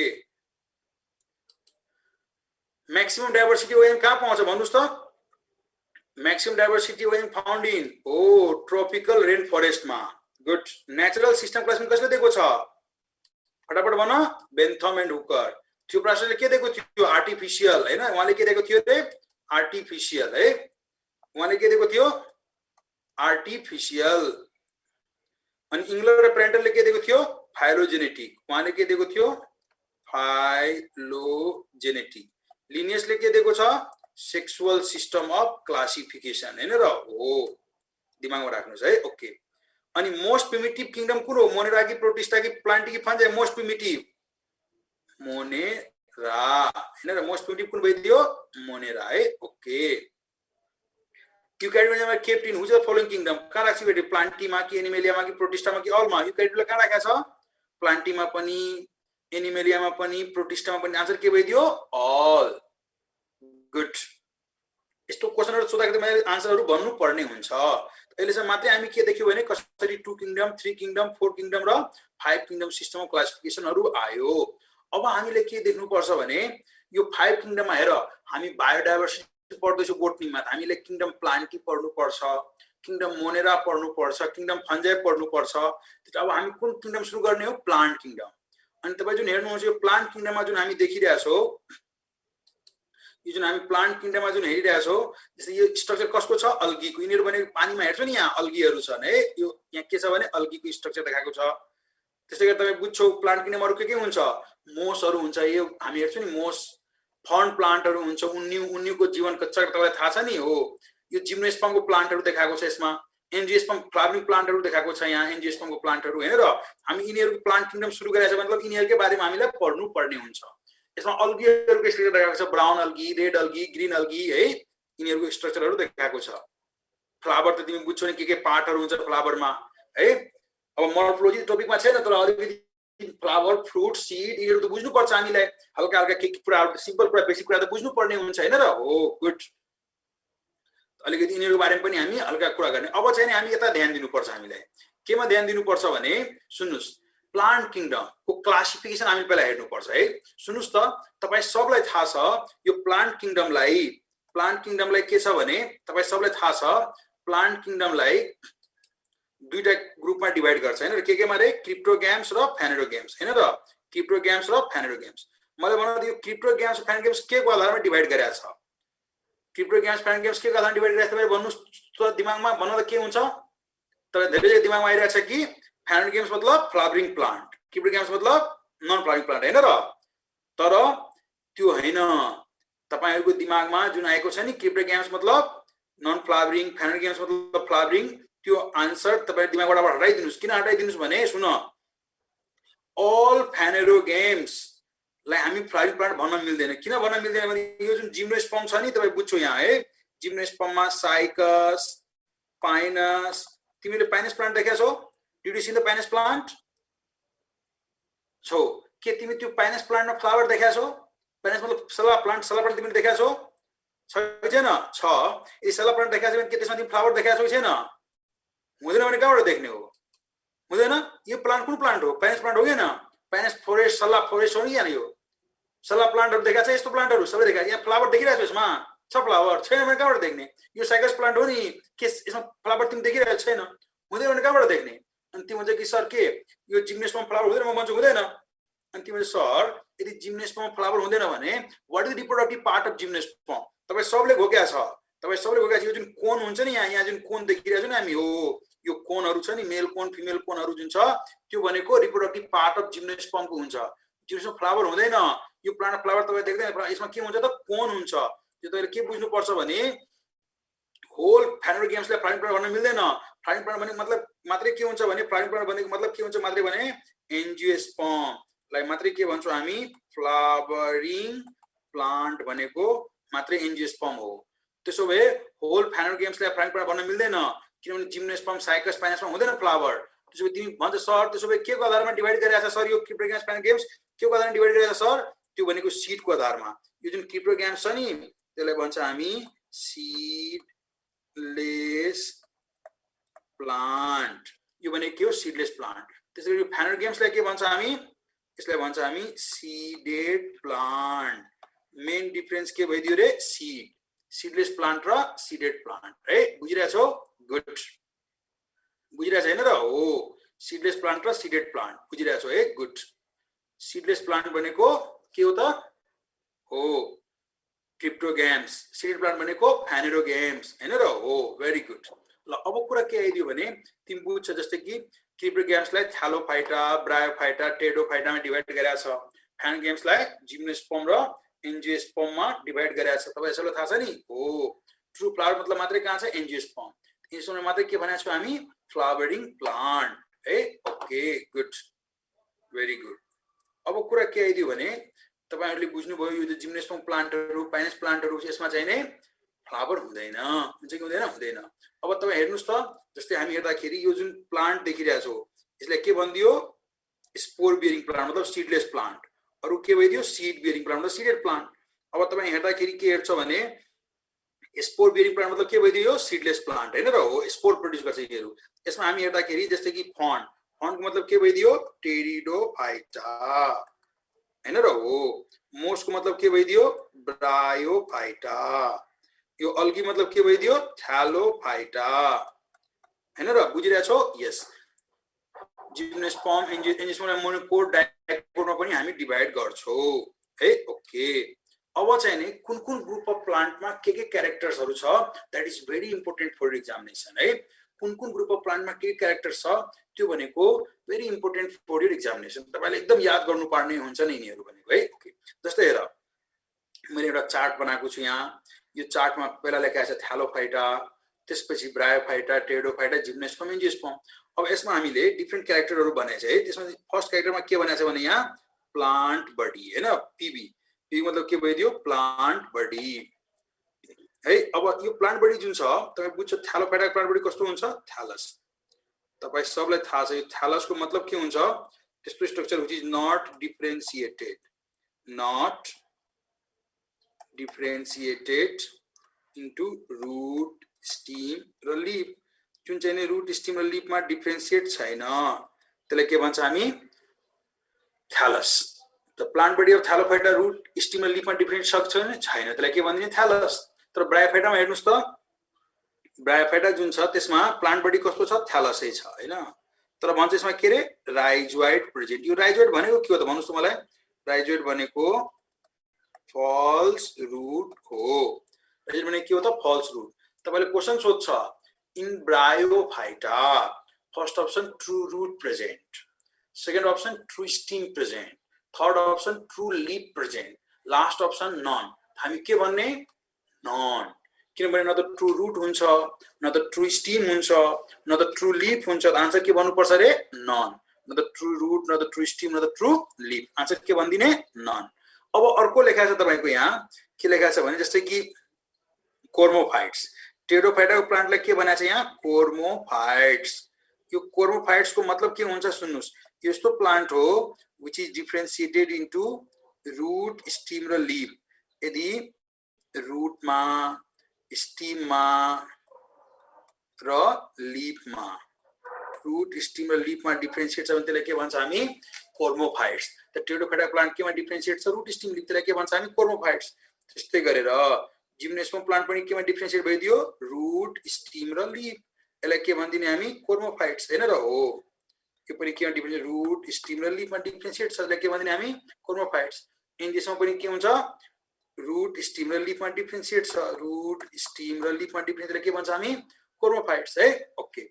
मैक्सिमम डाइभर्सिटी ओएम कहाँ पाउँछ भन्नुस् त मैक्सिमम डाइभर्सिटी ओएम found in tropical rain forest मा गुड नेचुरल सिस्टम क्लासिफिकेसन कसले दिएको छ फटाफट भन बेन्थम एन्ड हुकर थियो प्रश्नले के दिएको थियो आर्टिफिशियल हैन उहाँले के दिएको थियो रे आर्टिफिशियल है उहाँले के दिएको थियो आर्टिफिशियल अनि इंग्लर र प्रेन्टलले के दिएको थियो फाइलोजेनेटिक उहाँले के दिएको थियो फाइलोजेनेटिक लिनियसले के दिएको छ सेक्सुअल सिस्टम अफ क्लासिफिकेसन हैन र हो दिमागमा राख्नुस् है ओके अनि मोस्ट प्रिमिटिभ किंगडम कुन हो मोनेरा कि प्रोटिस्टा कि प्लान्टी कि फन्जाई मोस्ट प्रिमिटिभ मोनेरा हैन र मोस्ट प्रिमिटिभ कुन भइदियो मोनेरा है ओके यूक्यारियोटिकमा kept in whose the following kingdom कहाँ राख्छ बेटे प्लान्टीमा कि एनिमेलियामा कि प्रोटिस्टामा कि अलमा यूक्यारियोटिकलाई कहाँ राखेको छ प्लान्टीमा पनि एनिमेलियामा पनि प्रोटिस्टामा पनि आन्सर के भइदियो अल गुड यस्तो क्वेशनहरु सोध्दाखेरि मैले आन्सरहरु भन्नु पर्ने हुन्छ अहिलेसम्म मात्रै हामी के देख्यौ भने कसरी 2 किंगडम 3 किंगडम 4 किंगडम र 5 किंगडम सिस्टम अफ क्लासिफिकेसनहरु आयो अब हामीले के देख्नु पर्छ भने यो 5 किंगडममा हेर हामी बायोडाइभर्सिटी पढ्दैछौं बोटनीमा हामीले किंगडम प्लान्टी पढ्नु पर्छ किंगडम मोनेरा पढ्नु पर्छ किंगडम फन्जाई पढ्नु पर्छ अब हामी कुन किंगडम सुरु गर्ने हो प्लान्ट किंगडम अनि तपाई जुन हेर्नुहुन्छ यो प्लान्ट किंगडममा जुन हामी देखिरहेका छौं यो जुन हामी प्लान्ट किंगडममा जुन हेरिरहेका छौं जस्तै यो स्ट्रक्चर कसको छ अल्गीको यिनीहरु भने पानीमा हेर्छौ नि यहाँ अल्गीहरु छन् है यो यहाँ के छ भने अल्गीको स्ट्रक्चर देखाएको छ त्यसैगरी तपाई बुझ्छौ प्लान्ट किंगडमहरु के हुन्छ मोसहरु हुन्छ यो हामी हेर्छौ नि मोस फर्न प्लान्टहरु हुन्छ उन्युको जीवनको चक्र तपाईलाई थाहा छ नि हो यो जिम्नोस्पर्मको प्लान्टहरु देखाएको छ यसमा एन्जियोस्पर्म फ्लावरिङ प्लान्टहरु देखाएको छ यहाँ एन्जियोस्पर्मको प्लान्टहरु हैन र हामी यिनीहरुको प्लान्ट किंगडम सुरु गरेछ मतलब यिनीहरुकै बारेमा हामीलाई पढ्नु पर्ने हुन्छ यसमा अल्गीहरुको स्ट्रक्चर देखाएको छ brown algae red algae green algae है यिनीहरुको स्ट्रक्चरहरु देखाएको छ फ्लावर त तिमी बुझ्छौ नि के पार्टहरु हुन्छ फ्लावरमा है अब मोर्फोलोजी टपिकमा छैन तर अलिकति फ्लावर फ्रुट सीड यिनीहरु त बुझ्नु पर्छ हामीलाई हल्का हल्का के कुरा सिम्पल कुरा बेसिक कुरा त बुझ्नु पर्ने हुन्छ हैन र हो गुड अलिकति यिनीहरुको बारेमा पनि हामी हल्का कुरा गर्ने अब चाहिँ नि हामी यता ध्यान दिनुपर्छ हामीलाई केमा ध्यान दिनुपर्छ भने सुन्नुस् प्लान्ट किंगडम को क्लासिफिकेसन हामी पहिला हेर्नु पर्छ है सुन्नुस् त तपाई सबलाई थाहा छ यो प्लान्ट किंगडमलाई के छ भने तपाई सबलाई थाहा छ प्लान्ट किंगडमलाई दुईटा ग्रुपमा डिवाइड गर्छ हैन र के मा रे क्रिप्टोग्याम्स र फेनेरोग्याम्स हैन र क्रिप्टोग्याम्स र फेनेरोग्याम्स मलाई भन्न यो क्रिप्टोग्याम्स र फेनेरोग्याम्स के को आधारमा डिवाइड गरेको छ क्रिप्टोग्याम्स फेनेरोग्याम्स के को आधारमा डिवाइड गरेको छ तपाईले भन्नुस् त दिमागमा भन्न त के हुन्छ तर धेरै दिमागमा आइरहेको छ कि फेनेरोग्याम्स मतलब फ्लावरिङ प्लान्ट क्रिप्टोग्याम्स मतलब नन फ्लावरिङ प्लान्ट हैन र तर त्यो हैन तपाईहरुको दिमागमा जुन आएको छ नि क्रिप्टोग्याम्स मतलब नन फ्लावरिङ फेनेरोग्याम्स मतलब फ्लावरिङ त्यो आन्सर तपाई दिमागबाट हटाइदिनुस् किन हटाइदिनुस् भने सुन अल फेनेरोग्याम्स लाई हामी फ्लावरिङ प्लान्ट भन्न मिल्दैन किन भन्न मिल्दैन भने यो जुन जिम्नोस्पर्म छ नि तपाई बुझ्छौ यहाँ है जिम्नोस्पर्ममा साइकस पाइनस तिमीले पाइनस प्लान्ट देखेका छौ did you see the Pinus plant छौ के तिमी त्यो पाइनस प्लान्टमा फ्लावर देखेका छौ पाइनस मतलब सला प्लान्ट तिमीले देखेका छौ छैन छ यदि सला प्लान्ट देखेका छ भने के त्यसमा तिमी फ्लावर देखेका छौ छैन हुँदैन भने कहाँबाट देख्ने हो हुँदैन यो प्लान्ट कुन प्लान्ट हो पाइनस प्लान्ट हो हैन पाइनस फोरेस्ट सल्ला फोरेस्ट हो नि यहाँ यो सल्ला प्लान्टहरु देखाछ यस्तो प्लान्टहरु सबै देखाछ यहाँ फ्लावर देखिरहेको छ यसमा छ फ्लावर छैन भने कहाँबाट देख्ने यो साइकस प्लान्ट हो नि के यसमा फ्लावर तिमी देखिरहेको छैन हुँदैन भने कहाँबाट देख्ने अनि तिमी भन्छ कि सर के यो जिम्नोस्पर्म फ्लावर हुँदैन म भन्छु हुँदैन अनि तिमी सर यदि जिम्नोस्पर्म फ्लावर हुँदैन भने what is the reproductive part of gymnosperm तपाई सबले घोक्या छ यो जुन कोन हुन्छ नि यहाँ जुन कोन देखिरहेको छ नि हामी हो यो कोनहरु छ नि मेल कोन फिमेल कोनहरु जुन छ त्यो भनेको रिप्रोडक्टिभ पार्ट अफ जिम्नोस्पर्मको हुन्छ जिम्नोस्पर्म फ्लावर हुँदैन यो प्लान्ट फ्लावर तपाई देख्दैन यसमा के हुन्छ त कोन हुन्छ त्यो तपाईले के बुझ्नु पर्छ भने होल फेनेरोग्याम्सलाई फ्लावरिङ प्लान्ट भन्न मिल्दैन फ्लावरिङ प्लान्ट भनेको मतलब मात्रै के हुन्छ भने फ्लावरिङ प्लान्ट भनेको मतलब के हुन्छ मात्रै भने एन्जियोस्पर्मलाई मात्रै के भन्छौं हामी फ्लावरिङ प्लान्ट भनेको मात्रै एन्जियोस्पर्म हो त्यसो भए होल फेनेरोग्याम्सलाई फ्लावरिङ प्लान्ट भन्न मिल्दैन किनभने जिम्नोस्पर्म साइकस पाइनसमा हुँदैन फ्लावर त्यसो भए तिमी भन्छ सर त्यसो भए के को आधारमा डिवाइड गरेछ सर यो क्रिप्टोग्याम्स फेनेरोग्याम्स के को आधारमा डिवाइड गरेछ सर त्यो भनेको सीडको आधारमा यो जुन क्रिप्टोग्याम्स छ नि त्यसलाई भन्छ हामी सीडलेस प्लान्ट यो भनेको के हो सीडलेस प्लान्ट त्यसैगरी फेनेरोग्याम्सलाई के भन्छ हामी यसलाई भन्छ हामी सीडेड प्लान्ट मेन डिफरेन्स के भइदियो रे सीडलेस प्लान्ट र सीडेड प्लान्ट है बुझिरहेछौ गुड बुझिरहेछ हैन र हो सीडलेस प्लान्ट र सीडेड प्लान्ट बुझिरहेछौ है गुड सीडलेस प्लान्ट भनेको के हो त हो क्रिप्टोग्याम्स सीडेड प्लान्ट भनेको फेनेरोग्याम्स हैन र हो भेरी गुड ल अब कुरा के आइदियो भने तिमी बुझ्छ जस्तै कि क्रिप्टोग्याम्सलाई थ्यालोफाइटा ब्रायोफाइटा टेडोफाइटामा डिवाइड गरेको छ फेनेरोग्याम्सलाई जिम्नोस्पर्म र एन्जियोस्पर्ममा डिवाइड गरेको छ तपाईलाई सबैलाई थाहा छ नि हो ट्रु फ्लावर मतलब मात्रै कहाँ छ एन्जियोस्पर्म यसमा मात्रै के भनेको छौ हामी फ्लावरिङ प्लान्ट है ओके गुड भेरी गुड अब कुरा के आइदियो भने तपाईहरुले बुझ्नुभयो यो जिम्नोस्पर्म प्लान्टहरु पाइनस प्लान्टहरु यसमा चाहिँ नै फ्लावर हुँदैन हुन्छ कि हुँदैन अब तपाई हेर्नुस् त जस्तै हामी हेर्दाखेरि यो जुन प्लान्ट देखिरहेछौ यसलाई के भनिदियो स्पोर बियरिङ प्लान्ट मतलब सीडलेस प्लान्ट, अरु के भइदियो सीड बियरिङ प्लान्ट मतलब सीडेड प्लान्ट। अब तपाईं हेर्दाखेरि के हेर्छ भने स्पोर बियरिङ प्लान्ट मतलब के भइदियो सीडलेस प्लान्ट हैन र हो, स्पोर प्रोड्युस गर्छ यिनीहरु। यसमा हामी हेर्दाखेरि जस्तै कि फन्डको मतलब के भइदियो टेरिडोफाइटा हैन र हो। मोसको मतलब के भइदियो ब्रायोफाइटा। यो अल्गी मतलब के भइदियो थ्यालोफाइटा हैन र, बुझिरहेछौ? यस, जिम्नोस्पर्म एन्जियोस्पर्म मोनोकोट डाइकोटमा पनि हामी डिभाइड गर्छौं है। ओके, अब चाहिँ नि कुन कुन ग्रुप अफ प्लान्टमा के क्यारेक्टर्सहरु छ, that is very important for examination है। कुन कुन ग्रुप अफ प्लान्टमा के क्यारेक्टर छ त्यो भनेको very important for your examination. तपाईले एकदम याद गर्नुपर्ने हुन्छ नि यिनीहरु भनेको है। ओके, जस्तै हेर मैले एउटा चार्ट बनाएको छु यहाँ। यो चार्टमा पहिला लेखेको छ थ्यालोफाइटा, त्यसपछि ब्रायोफाइटा, टेरिडोफाइटा, जिम्नोस्पर्म, एन्जियोस्पर्म। अब यसमा हामीले डिफरेन्ट क्यारेक्टरहरु बनाएको छ है। त्यसमा फर्स्ट क्यारेक्टरमा के बनाएको छ भने यहाँ प्लान्ट बडी हैन, पीबी। पीबी मतलब के भइदियो प्लान्ट बडी है। अब यो प्लान्ट बडी जुन छ तपाई बुझ्छ थ्यालोफाइटा प्लान्ट बडी कस्तो हुन्छ, थ्यालस। तपाई सबलाई थाहा छ यो थ्यालसको मतलब के हुन्छ, त्यस्तो structure which is not differentiated, not differentiated into root, stem र लिफ। जुन चाहिँ नि रूट, स्टिम र लिफमा डिफरेन्शिएट छैन त्यसलाई के भन्छ हामी thallus. The plant body of Thallophyta root, stem र लिफमा डिफरेन्शिएट छैन त्यसलाई के भनिदिने थ्यालस। तर ब्रायोफाइटामा हेर्नुस् त, ब्रायोफाइटा जुन छ त्यसमा प्लान्ट बडी कस्तो छ थ्यालसै छ हैन। तर भन्छ यसमा के रे राइजोइड प्रेजेन्ट। यो राइजोइड भनेको के हो त भन्नुस् त मलाई? राइजोइड भनेको फल्स रूट हो। राइजोइड भनेको के हो त फल्स रूट। तपाईले क्वेशन सोध्छ in bryophyta first option true root present, second option true stem present, third option true leaf present, last option none. हामी के भन्ने नन, किनभने न त ट्रू रूट हुन्छ, न त ट्रू स्टिम हुन्छ, न त ट्रू लिफ हुन्छ। आन्सर के भन्नु पर्छ रे नन। न त ट्रू रूट, न त ट्रू स्टिम, न त ट्रू लिफ। आन्सर के भन्दिने नन। अब अर्को लेखा छ तपाईको यहाँ के लेखा छ भने जस्तै कि कोर्मोफाइट्स। टेरिडोफाइटाको प्लान्टलाई के भनेको छ यहाँ कोर्मोफाइट्स। यो कोर्मोफाइट्स को मतलब के हुन्छ सुन्नुस्, यस्तो प्लान्ट हो which is differentiated into root, stem र लिफ। यदि रूटमा, स्टिममा र लिफमा, रूट, स्टिम र लिफमा डिफरेन्शिएट छ भने त्यसलाई के भन्छ हामी कोर्मोफाइट्स। त टेरिडोफाइटा प्लान्ट केमा डिफरेन्शिएट छ रूट, स्टिम, लिफ, त्यसलाई के भन्छ हामी कोर्मोफाइट्स। त्यस्तै गरेर जिम्नोस्पर्म प्लान्ट पनि केमा डिफरेन्शिएट भइदियो रूट, स्टिम र लिफ, यसलाई के भन्दिने हामी कोर्मोफाइट्स हैन र हो। यो पनि केमा डिफरेन्शिएट रूट, स्टिम र लिफमा डिफरेन्शिएट छ, यसलाई के भन्दिने हामी कोर्मोफाइट्स। एन्जियोस्पर्म पनि के हुन्छ रूट, स्टिम र लिफमा डिफरेन्शिएट छ, रूट, स्टिम र लिफमा डिफरेन्शिएट के भन्छ हामी कोर्मोफाइट्स है। Okay,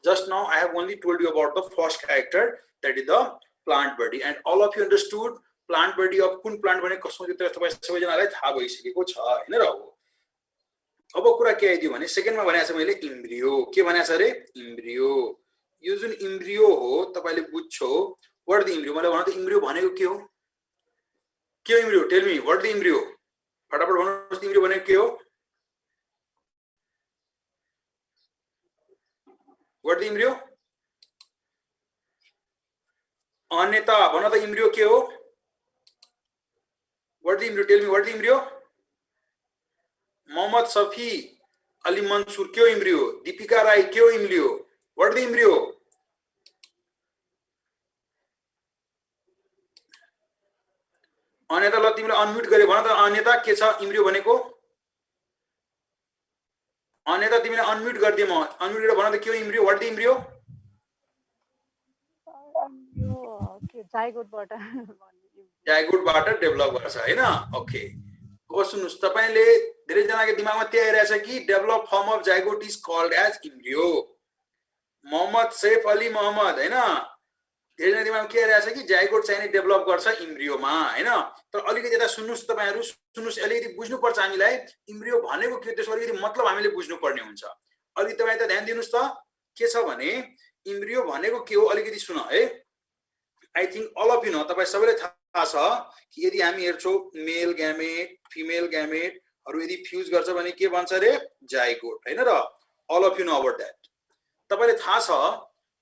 just now I have only told you about the first character, that is the plant body, and all of you understood plant body of कुन प्लान्ट भने कसमा त्यो तपाई सबैजनालाई थाहा भइसकेको छ हैन र हो। अब कुरा के आइदियो भने सेकेन्डमा भनेको छ मैले इम्ब्रियो। के भनेको छ रे इम्ब्रियो। यो जुन इम्ब्रियो हो तपाईले बुझ्छौ व्हाट द इम्ब्रियो। मलाई भन त इम्ब्रियो भनेको के हो? के हो embryo? Tell me what the embryo. फटाफट भन्नुस् इम्ब्रियो भनेको के हो? What the embryo? अन्यता भन त इम्ब्रियो के हो? What the embryo? Tell me what the embryo. Mohammad Shafi Ali Mansoor के हो इम्ब्रियो? दीपिका राय के हो embryo? What the embryo? Anyata ल तिमीले अनम्युट गरे भन त अन्यता के छ इम्ब्रियो भनेको? अन्यता तिमीले अनम्युट गर्दिए, म अनम्युट गरेर भन त के हो इम्ब्रियो? What the embryo? जाइगोटबाट डेभलप गर्छ हैन। ओके, अब सुन्नुस् तपाईले धेरै जनाको दिमागमा त्यही आइरहेछ कि develop form of zygote is called as embryo. Mohammad Saif Ali Mohammad हैन, धेरै जना दिमागमा के आइरहेछ कि जाइगोट चाहिँ नि डेभलप गर्छ इम्ब्रियोमा हैन। तर अलिकति यता सुन्नुस् तपाईहरु, सुन्नुस् अलिकति बुझ्नु पर्छ हामीलाई इम्ब्रियो भनेको के हो, त्यसको अलिकति मतलब हामीले बुझ्नु पर्ने हुन्छ। अलिकति तपाई त ध्यान दिनुस् त के छ भने इम्ब्रियो भनेको के हो अलिकति सुन है। I think all of you know, तपाई सबैलाई थाहा छ कि यदि हामी हेर्छौ मेल ग्यामेट, फिमेल ग्यामेटहरु यदि फ्यूज गर्छ भने के बन्छ रे जाइगोट हैन र। All of you know about that. तपाईले थाहा छ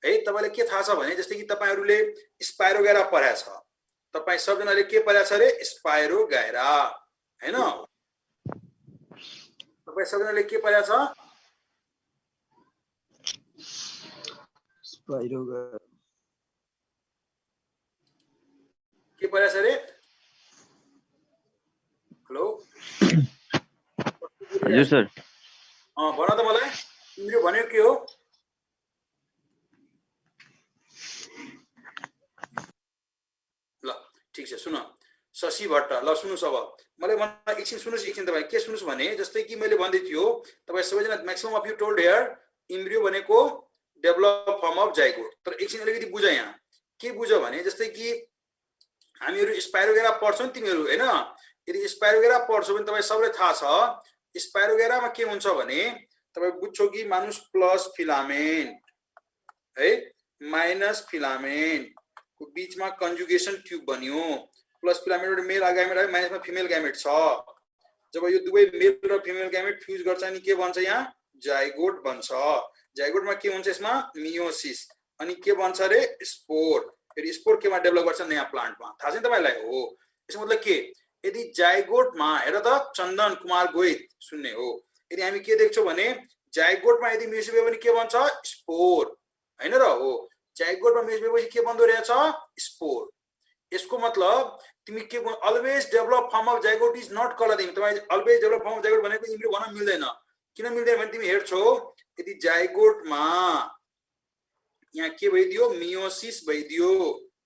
है। तपाईलाई के थाहा छ भने जस्तै कि तपाईहरुले स्पाइरोगेरा पढाएको छ, तपाई सबजनाले के पढाएको छ रे? स्पाइरोगेरा हैन? तपाई सबजनाले के पढाएको छ? स्पाइरोगेरा के पढाएको छ रे? हेलो हजुर सर। भन त मलाई, तिम्रो भनेको के हो? ल ठीक छ, सुन शशि भट्ट, ल सुन्नुस् अब मलाई एकछिन सुन्नुस्, एकछिन तपाईँ के सुन्नुस् भने जस्तै कि मैले भन्दै थियो तपाईँ सबैजना maximum of you told here embryo भनेको डेभलप फर्म अफ जाइगोट। तर एकछिन अलिकति बुझ, यहाँ के बुझ भने जस्तै कि हामीहरू स्पाइरोगेरा पढ्छौँ तिमीहरू हैन? यदि स्पाइरोगेरा पढ्छौ भने तपाईँ सबैलाई थाहा छ स्पाइरोगेरामा के हुन्छ भने तपाईँ बुझ्छौ कि मानुस प्लस फिलामेन्ट है माइनस फिलामेन्ट को बीचमा कन्जुगेसन ट्युब बन्यो। प्लस फिलामेन्ट मेल ग्यामेट आयो, माइनसमा फिमेल ग्यामेट छ। जब यो दुवै मेल र फिमेल ग्यामेट फ्युज गर्छ अनि के बन्छ? यहाँ जाइगोट बन्छ। जाइगोटमा के हुन्छ? यसमा मियोसिस अनि के बन्छ रे? स्पोर। फेरि स्पोर केमा डेभलप गर्छ? नयाँ प्लान्टमा। थाहा छ नि तपाईलाई? हो। यसको मतलब के? यदि जाइगोटमा हेर त चन्दन कुमार गोहित सुन्ने हो, यदि हामी के देख्छौँ भने जाइगोटमा यदि मियोसिस भयो भने के बन्छ? स्पोर हैन र? हो। जाइगोटमा मियोसिस भएपछि के बन्दो रहेछ? स्पोर। यसको मतलब तिमी के always develop form of zygote is not called. तपाईँ always develop form of zygote भनेको इम्ब्रियो भन्न मिल्दैन। किन मिल्दैन भने तिमी हेर्छौ यदि जाइगोटमा यहाँ के भइदियो? मियोसिस भइदियो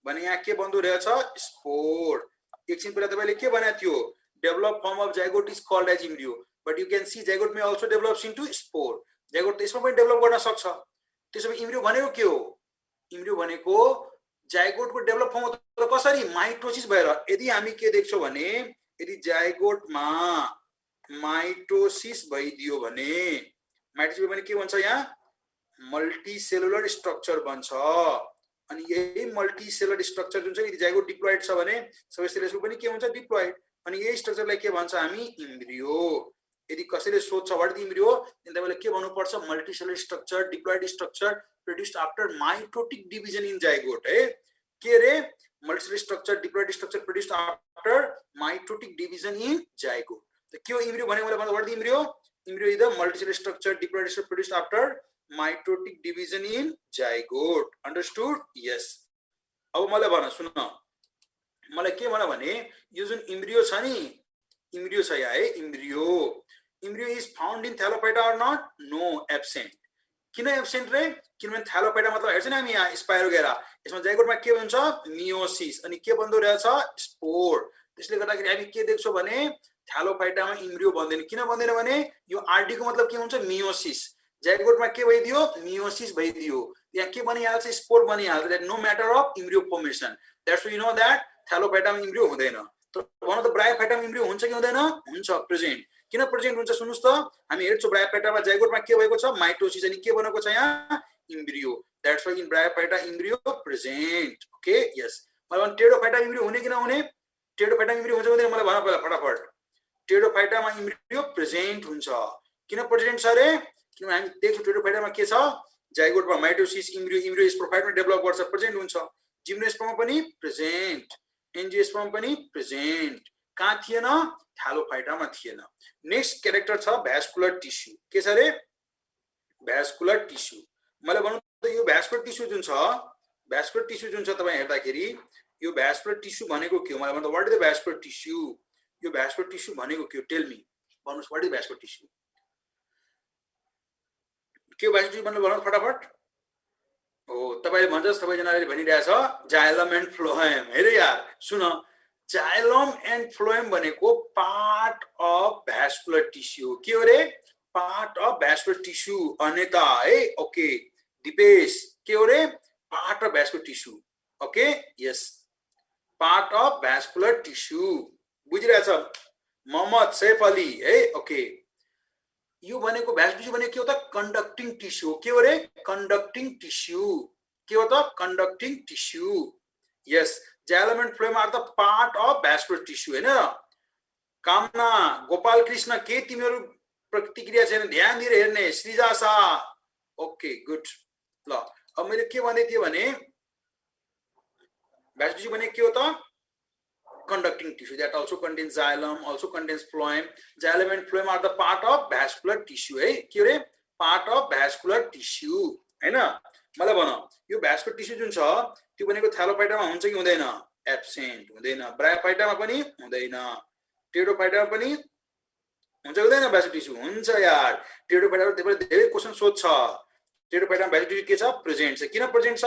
भने यहाँ के बन्दो रहेछ? स्पोर। एकछिन पहिला तपाईले के भनेको थियो? Develop form of zygote is called as embryo, but you can see zygote may also develops into spore. Zygote त यसमा पनि डेभलप गर्न सक्छ। त्यसो भए इम्ब्रियो भनेको के हो? इम्ब्रियो भनेको जाइगोटको डेभलप फर्म तर कसरी? माइटोसिस भएर। यदि हामी के देख्छौँ भने यदि जाइगोटमा माइटोसिस भइदियो भने, माइटोसिस भयो भने के भन्छ? यहाँ मल्टीसेलुलर स्ट्रक्चर बन्छ। अनि यही मल्टीसेलुलर स्ट्रक्चर जुन छ यदि जाइगोट डिप्लोइड छ भने सबै सेल्सको पनि के हुन्छ? डिप्लोइड। अनि यही स्ट्रक्चरलाई के भन्छ हामी? इम्ब्रियो। यदि कसैले सोध्छ व्हाट इज इम्ब्रियो, अनि तपाईले के भन्नुपर्छ? Multicellular structure diploid structure produced after mitotic division in zygote है। के रे? Multicellular structure diploid structure produced after mitotic division in zygote. त के हो इम्ब्रियो भने? मलाई भन्नु what is embryo? Embryo is the multicellular structure diploid structure produced after mitotic division in zygote. Understood? Yes. अब मलाई भन, सुन मलाई के भन भने यो जुन इम्ब्रियो छ नि, इम्ब्रियो छ यहाँ है, embryo is found in Thallophyta or not? No, absent. किन एब्सेन्ट रे? किनभने थ्यालोपाइटा मतलब हेर्छ नि हामी यहाँ स्पाइरोगेरा, यसमा जाइगोटमा के हुन्छ? मियोसिस अनि के बन्दो रहेछ? स्पोर। त्यसले गर्दाखेरि हामी के देख्छौँ भने थ्यालोपाइटामा इम्ब्रियो बन्दैन। किन बन्दैन भने यो आरडी को मतलब के हुन्छ? मियोसिस। जाइगोटमा के भइदियो? मियोसिस भइदियो। यहाँ के बनिहाल्छ? स्पोर बनिहाल्छ। That no matter of embryo formation. That's you know that थ्यालोपाइटामा इम्ब्रियो हुँदैन। तर भन त ब्रायोफाइटामा इम्ब्रियो हुन्छ कि हुँदैन? हुन्छ, प्रेजेन्ट। किन प्रेजेन्ट हुन्छ सुन्नुस् त? हामी हेर्छौँ ब्रायोफाइटामा जाइगोटमा के भएको छ? माइटोसिस अनि के बनेको छ? यहाँ embryo. That's why in bryophyta embryo present. Okay, yes. मलाई टेडोफाइटा इम्ब्रियो हुने कि नहुने? टेडोफाइटा इम्ब्रियो हुन्छ हुँदैन? मलाई भन पहिला फटाफट। टेडोफाइटामा इम्ब्रियो प्रेजेन्ट हुन्छ। किन प्रेजेन्ट छ रे? किनभने हामी देख्छौँ टेडोफाइटामा के छ? जाइगोटमा माइटोसिस इम्ब्रियो स्पोरोफाइटमा डेभलप गर्छ, प्रेजेन्ट हुन्छ। जिम्नोस्पर्ममा पनि प्रेजेन्ट, एन्जियोस्पर्म पनि प्रेजेन्ट। कहाँ थिएन? थ्यालोफाइटामा थिएन। नेक्स्ट क्यारेक्टर छ भ्यास्कुलर टिस्यु। के छ रे? Vascular tissue. मैले भन्नु त यो भ्यास्कुलर टिस्यु जुन छ, भ्यास्कुलर टिस्यु जुन छ तपाईँ हेर्दाखेरि यो भ्यास्कुलर टिस्यु भनेको के हो? मलाई भन्नु what is the vascular tissue? यो भ्यास्कुलर टिस्यु भनेको के हो? टेल मी, भन्नुस् व्हाट इज भ्यास्कुलर टिस्यु? के भ्यास्कुलर टिस्यु भन्नु भन फटाफट। हो, तपाईले भन्छ सबैजनाले भनिरहेछ जाइलम एन्ड फ्लोएम। हेरे यार सुन, जाइलम एन्ड फ्लोएम भनेको पार्ट अफ भ्यास्कुलर टिस्यु। के हो रे? Part of vascular tissue. Aneta है? ओके। दिपेश के हो रे? Part of vascular tissue. Okay, yes, part of vascular tissue. बुझिरहेछ? मोहम्मद सैफ अली है? ओके। यो भनेको भ्यास्कुलर टिस्यु भनेको के हो त? Conducting tissue. के हो रे? Conducting tissue. के हो त? Conducting tissue. Yes, xylem and phloem are the part of vascular tissue हैन? कामना, गोपाल कृष्ण के तिमीहरू प्रतिक्रिया छैन? ध्यान दिएर हेर्ने। सृजा शाह, ओके गुड। ल अब मैले के भन्दै थिएँ भने भ्यास्कुलर टिस्यु भने के हो त conducting tissue that also contains xylem, also contains phloem. Xylem and phloem are the part of vascular tissue. है के रे part of vascular tissue हैन मलाई भन यो vascular tissue जुन छ त्यो भनेको थ्यालोफाइटामा हुन्छ कि हुँदैन एब्सेन्ट हुँदैन ब्रायोफाइटामा पनि हुँदैन टेरोफाइटामा पनि हुन्छ हुँदैन vascular tissue हुन्छ यार टेरोफाइटामा धेरै क्वेशन सोध्छ टेरोफाइटामा vascular tissue के छ प्रेजेन्ट छ किन प्रेजेन्ट छ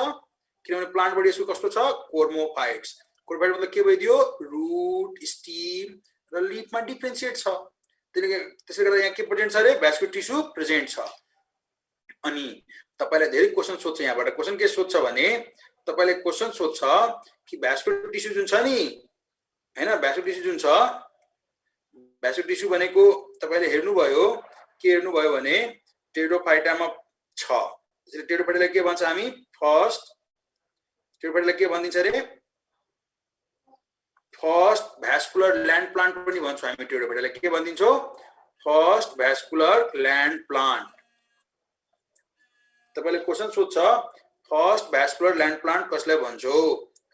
किनभने प्लान्ट बडी यसको कस्तो छ कोर्मोफाइट्स कोर्मोफाइट मतलब के भइदियो रुट स्टिम र लिफमा डिफरेन्शिएट छ त्यसले गर्दा यहाँ के प्रेजेन्ट छ रे vascular tissue प्रेजेन्ट छ अनि तपाईलाई धेरै क्वेशन सोध्छ यहाँबाट क्वेशन के सोध्छ भने तपाईले क्वेशन सोध्छ कि vascular tissue जुन छ नि हैन vascular tissue जुन छ vascular tissue भनेको तपाईले हेर्नुभयो के हेर्नुभयो भने टेरोफाइटामा छ त्यसले टेरोफाइटालाई के भन्छ हामी फर्स्ट टेरोफाइटालाई के भनिन्छ रे फर्स्ट भ्यास्कुलर ल्यान्ड प्लान्ट पनि भन्छौं हामी टेरोफाइटालाई के भनिन्छौं फर्स्ट भ्यास्कुलर ल्यान्ड प्लान्ट तपाईले क्वेशन सोध्छ फर्स्ट भ्यास्कुलर ल्यान्ड प्लान्ट कसलाई भन्छौ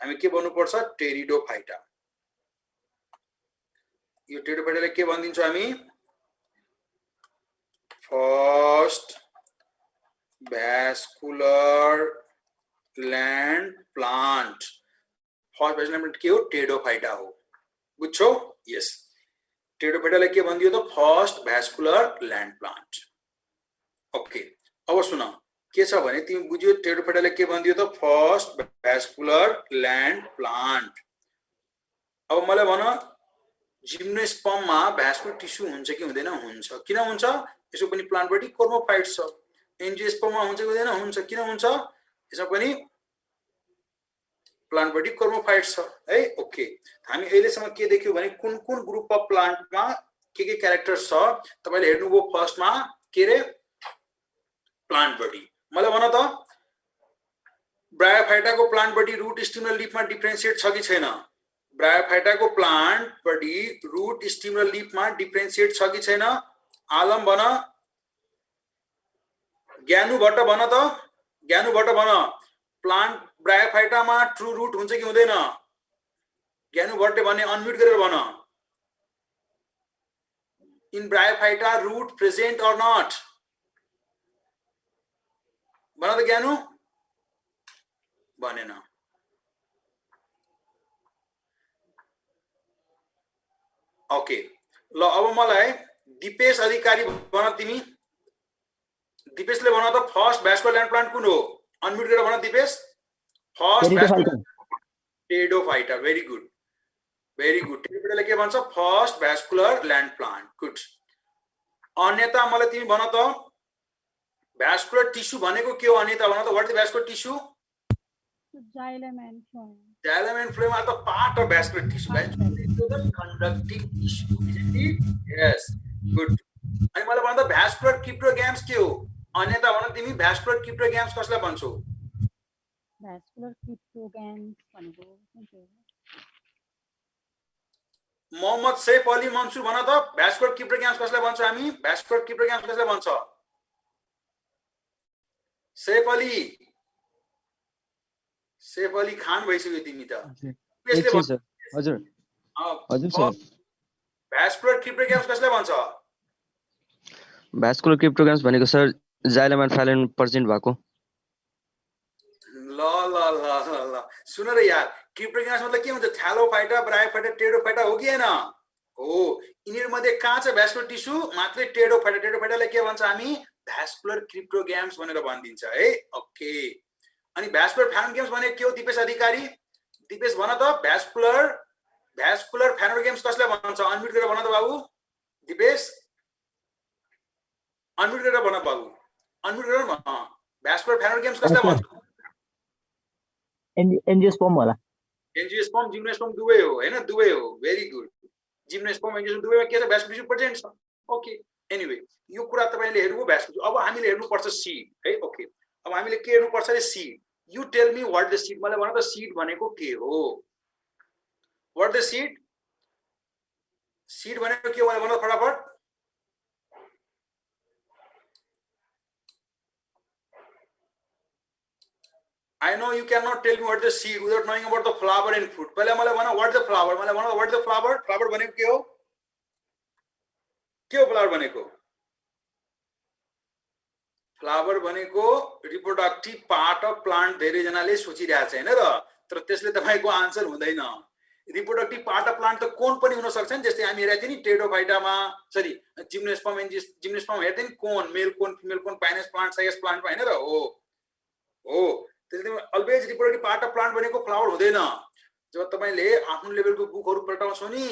हामी के भन्नु पर्छ टेरिडोफाइटा यो टेरिडोफाइटालाई के भनिन्छौं हामी first vascular land plant first vascular plant के हो टेरिडोफाइटा हो बुझ्छौ यस टेरिडोफाइटालाई के भनिदियो त first vascular land plant okay अब सुन के छ भने तिमी बुझ्यौ टेरिडोफाइटालाई के भनिदियो त फर्स्ट भ्यास्कुलर ल्यान्ड प्लान्ट अब मलाई भन जिम्नोस्पर्ममा भ्यास्कुलर टिस्यु हुन्छ कि हुँदैन हुन्छ किन हुन्छ यसो पनि प्लान्ट बडी कोर्मोफाइट्स छ एन्जियोस्पर्ममा हुन्छ कि हुँदैन हुन्छ किन हुन्छ यसमा पनि प्लान्ट बडी कोर्मोफाइट्स छ है ओके हामी अहिलेसम्म के देख्यौ भने कुन कुन ग्रुप अफ प्लान्टमा के क्यारेक्टर्स छ तपाईले हेर्नुभयो फर्स्टमा के रे प्लान्ट बडी मलाई भन त ब्रायोफाइटाको प्लान्ट बडी रुट स्टिम र लिफमा डिफरेन्शिएट छ कि छैन ब्रायोफाइटाको प्लान्ट बडी रुट स्टिम र लिफमा डिफरेन्शिएट छ कि छैन आलम भन ज्ञानुबाट भन त ज्ञानुबाट भन प्लान्ट ब्रायोफाइटामा ट्रु रुट हुन्छ कि हुँदैन ज्ञानुभट्टले भने अनम्युट गरेर भन in bryophyta root present or not भन त ज्ञानु भनेन ओके ल अब मलाई दिपेश अधिकारी भन तिमी दिपेशले भन त फर्स्ट भ्यास्कुलर ल्यान्ड प्लान्ट कुन हो अनम्युट गरेर भन Dipesh first vascular pteridophyta very good टेरिडोफाइटाले के भन्छ first vascular land plant good अन्यथा मलाई तिमी भन त भ्यास्कुलर टिस्यु भनेको के हो अन्यथा भन त what is vascular tissue xylem and phloem. Xylem and phloem are the part of vascular tissue. Vascular tissue is the conducting tissue, isn't it? Yes. Good. अनि मलाई भन त भ्यास्कुलर क्रिप्टोग्याम्स के हो अन्यथा भन तिमी भ्यास्कुलर क्रिप्टोग्याम्स कसलाई भन्छौ Vascular cryptogams भनेको कुन चाहिँ हो? मोहम्मद सैफ अली मन्सुर भन त भ्यास्कुलर क्रिप्टोग्याम्स कसलाई भन्छौ हामी भ्यास्कुलर क्रिप्टोग्याम्स कसलाई भन्छ सैफ अली खान भइसक्यो तिमी त हजुर हजुर सर भ्यास्कुलर क्रिप्टोग्याम्स कसलाई भन्छ भ्यास्कुलर क्रिप्टोग्राम्स भनेको sir xylem and phylum present भएको ल ल ल ल ल सुन र यार क्रिप्टोग्राम्स मतलब के हुन्छ थ्यालोफाइटा ब्रायोफाइटा टेरिडोफाइटा हो कि हैन हो यिनीहरु मध्ये कहाँ छ भ्यास्कुलर टिस्यु मात्रै टेरिडोफाइटालाई के भन्छ हामी भ्यास्कुलर क्रिप्टोग्राम्स भनेर भनिदिन्छ है ओके अनि भ्यास्कुलर फ्यानोग्राम्स भनेको के हो दिपेश अधिकारी दिपेश भन त भ्यास्कुलर फ्यानोग्राम्स कसलाई भन्छ अनम्युट गरेर भन त बाबु दिपेश अनम्युट गरेर भन बाबु अनम्युट गरेर भन भ्यास्कुलर फ्यानोग्राम्स कसलाई भन्छ एन्जियोस्पर्म होला एन्जियोस्पर्म जिम्नोस्पर्म दुवै हो हैन दुवै हो भेरी गुड जिम्नोस्पर्म एन्जियोस्पर्म दुवैमा के छ भ्यास्कुलर टिस्यु प्रेजेन्ट छ ओके एनीवे यो कुरा तपाईले हेर्नुभयो भ्यास्कुलर अब हामीले हेर्नु पर्छ सीड है ओके अब हामीले के हेर्नु पर्छ रे seed you tail me what the seed मलाई भन त सीड भनेको के हो व्हाट द सीड भनेको के हो मलाई भन फटाफट I know you cannot tell me what the seed without knowing about the flower and fruit. पहले मलाई भन what the flower, मलाई भन what the flower, flower भनेको के हो? के हो flower भनेको? फ्लावर भनेको रिप्रोडक्टिभ पार्ट अफ प्लान्ट धेरै जनाले सोचिरहेको छ हैन र, तर त्यसले तपाईको आन्सर हुँदैन। रिप्रोडक्टिभ पार्ट अफ प्लान्ट त कोन पनि हुन सक्छ नि, जस्तै हामी हेरेको थियौ नि टेडोफाइटामा, सरी जिम्नोस्पर्म एन्ड जिम्नोस्पर्म हेर्दै नि कोन, मेल कोन, फिमेल कोन, पाइनस प्लान्ट, साइगस प्लान्टमा हैन र, हो त्यसले always reproductive part of plant भनेको फ्लावर हुँदैन। जब तपाईले आफ्नो लेभलको बुकहरु पल्टाउँछौ नि,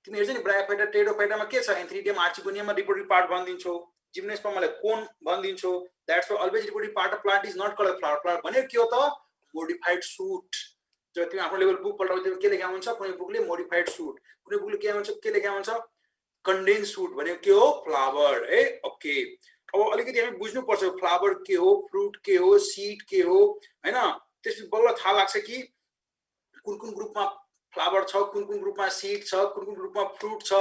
तिमी हेर्छ नि ब्रायोफाइटा टेडोफाइटामा के छ, एन्थ्रिडियम आर्चिगोनियममा रिप्रोडक्टिभ पार्ट भनिदिन्छौ, जिम्नोस्पर्मलाई कोन भनिदिन्छौ। That's why always reproductive part of plant is not called flower. Flower भनेको के हो त? Modified suit. जब तिमी आफ्नो लेभल बुक पल्टाउँछौ के लेखेको हुन्छ, कुनै बुकले मोडिफाइड सूट, कुनै बुकले के हुन्छ, के लेखेको हुन्छ, कन्डेन्स सूट भनेको के हो? फ्लावर है। ओके, अब अलिकति हामी बुझ्नु पर्छ फ्लावर के हो, फ्रुट के हो, सीड के हो हैन। त्यसपछि बल्ल थाहा लाग्छ कि कुन कुन ग्रुपमा फ्लावर छ, कुन कुन ग्रुपमा सीड छ, कुन कुन ग्रुपमा फ्रुट छ,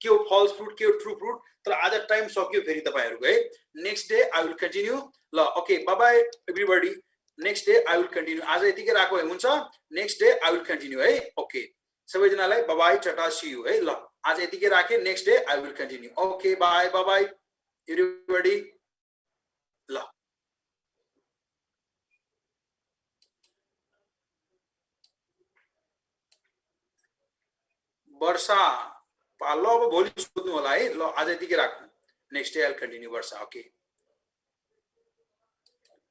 के हो फल्स फ्रुट, के हो ट्रू फ्रुट। तर आज टाइम सक्यो फेरि तपाईहरुको है। Next day I will continue. ल okay, bye bye everybody. Next day I will continue. आज यतिकै राखो हुन्छ, next day I will continue है। ओके सबैजनालाई bye bye, tata, see you है। ल आज यतिकै राखे, next day I will continue. Okay bye bye bye everybody. ल वर्षा ल अब भोलि सोध्नु होला है। ल आज यतिकै राखौँ, next day I will continue Varsha. Okay.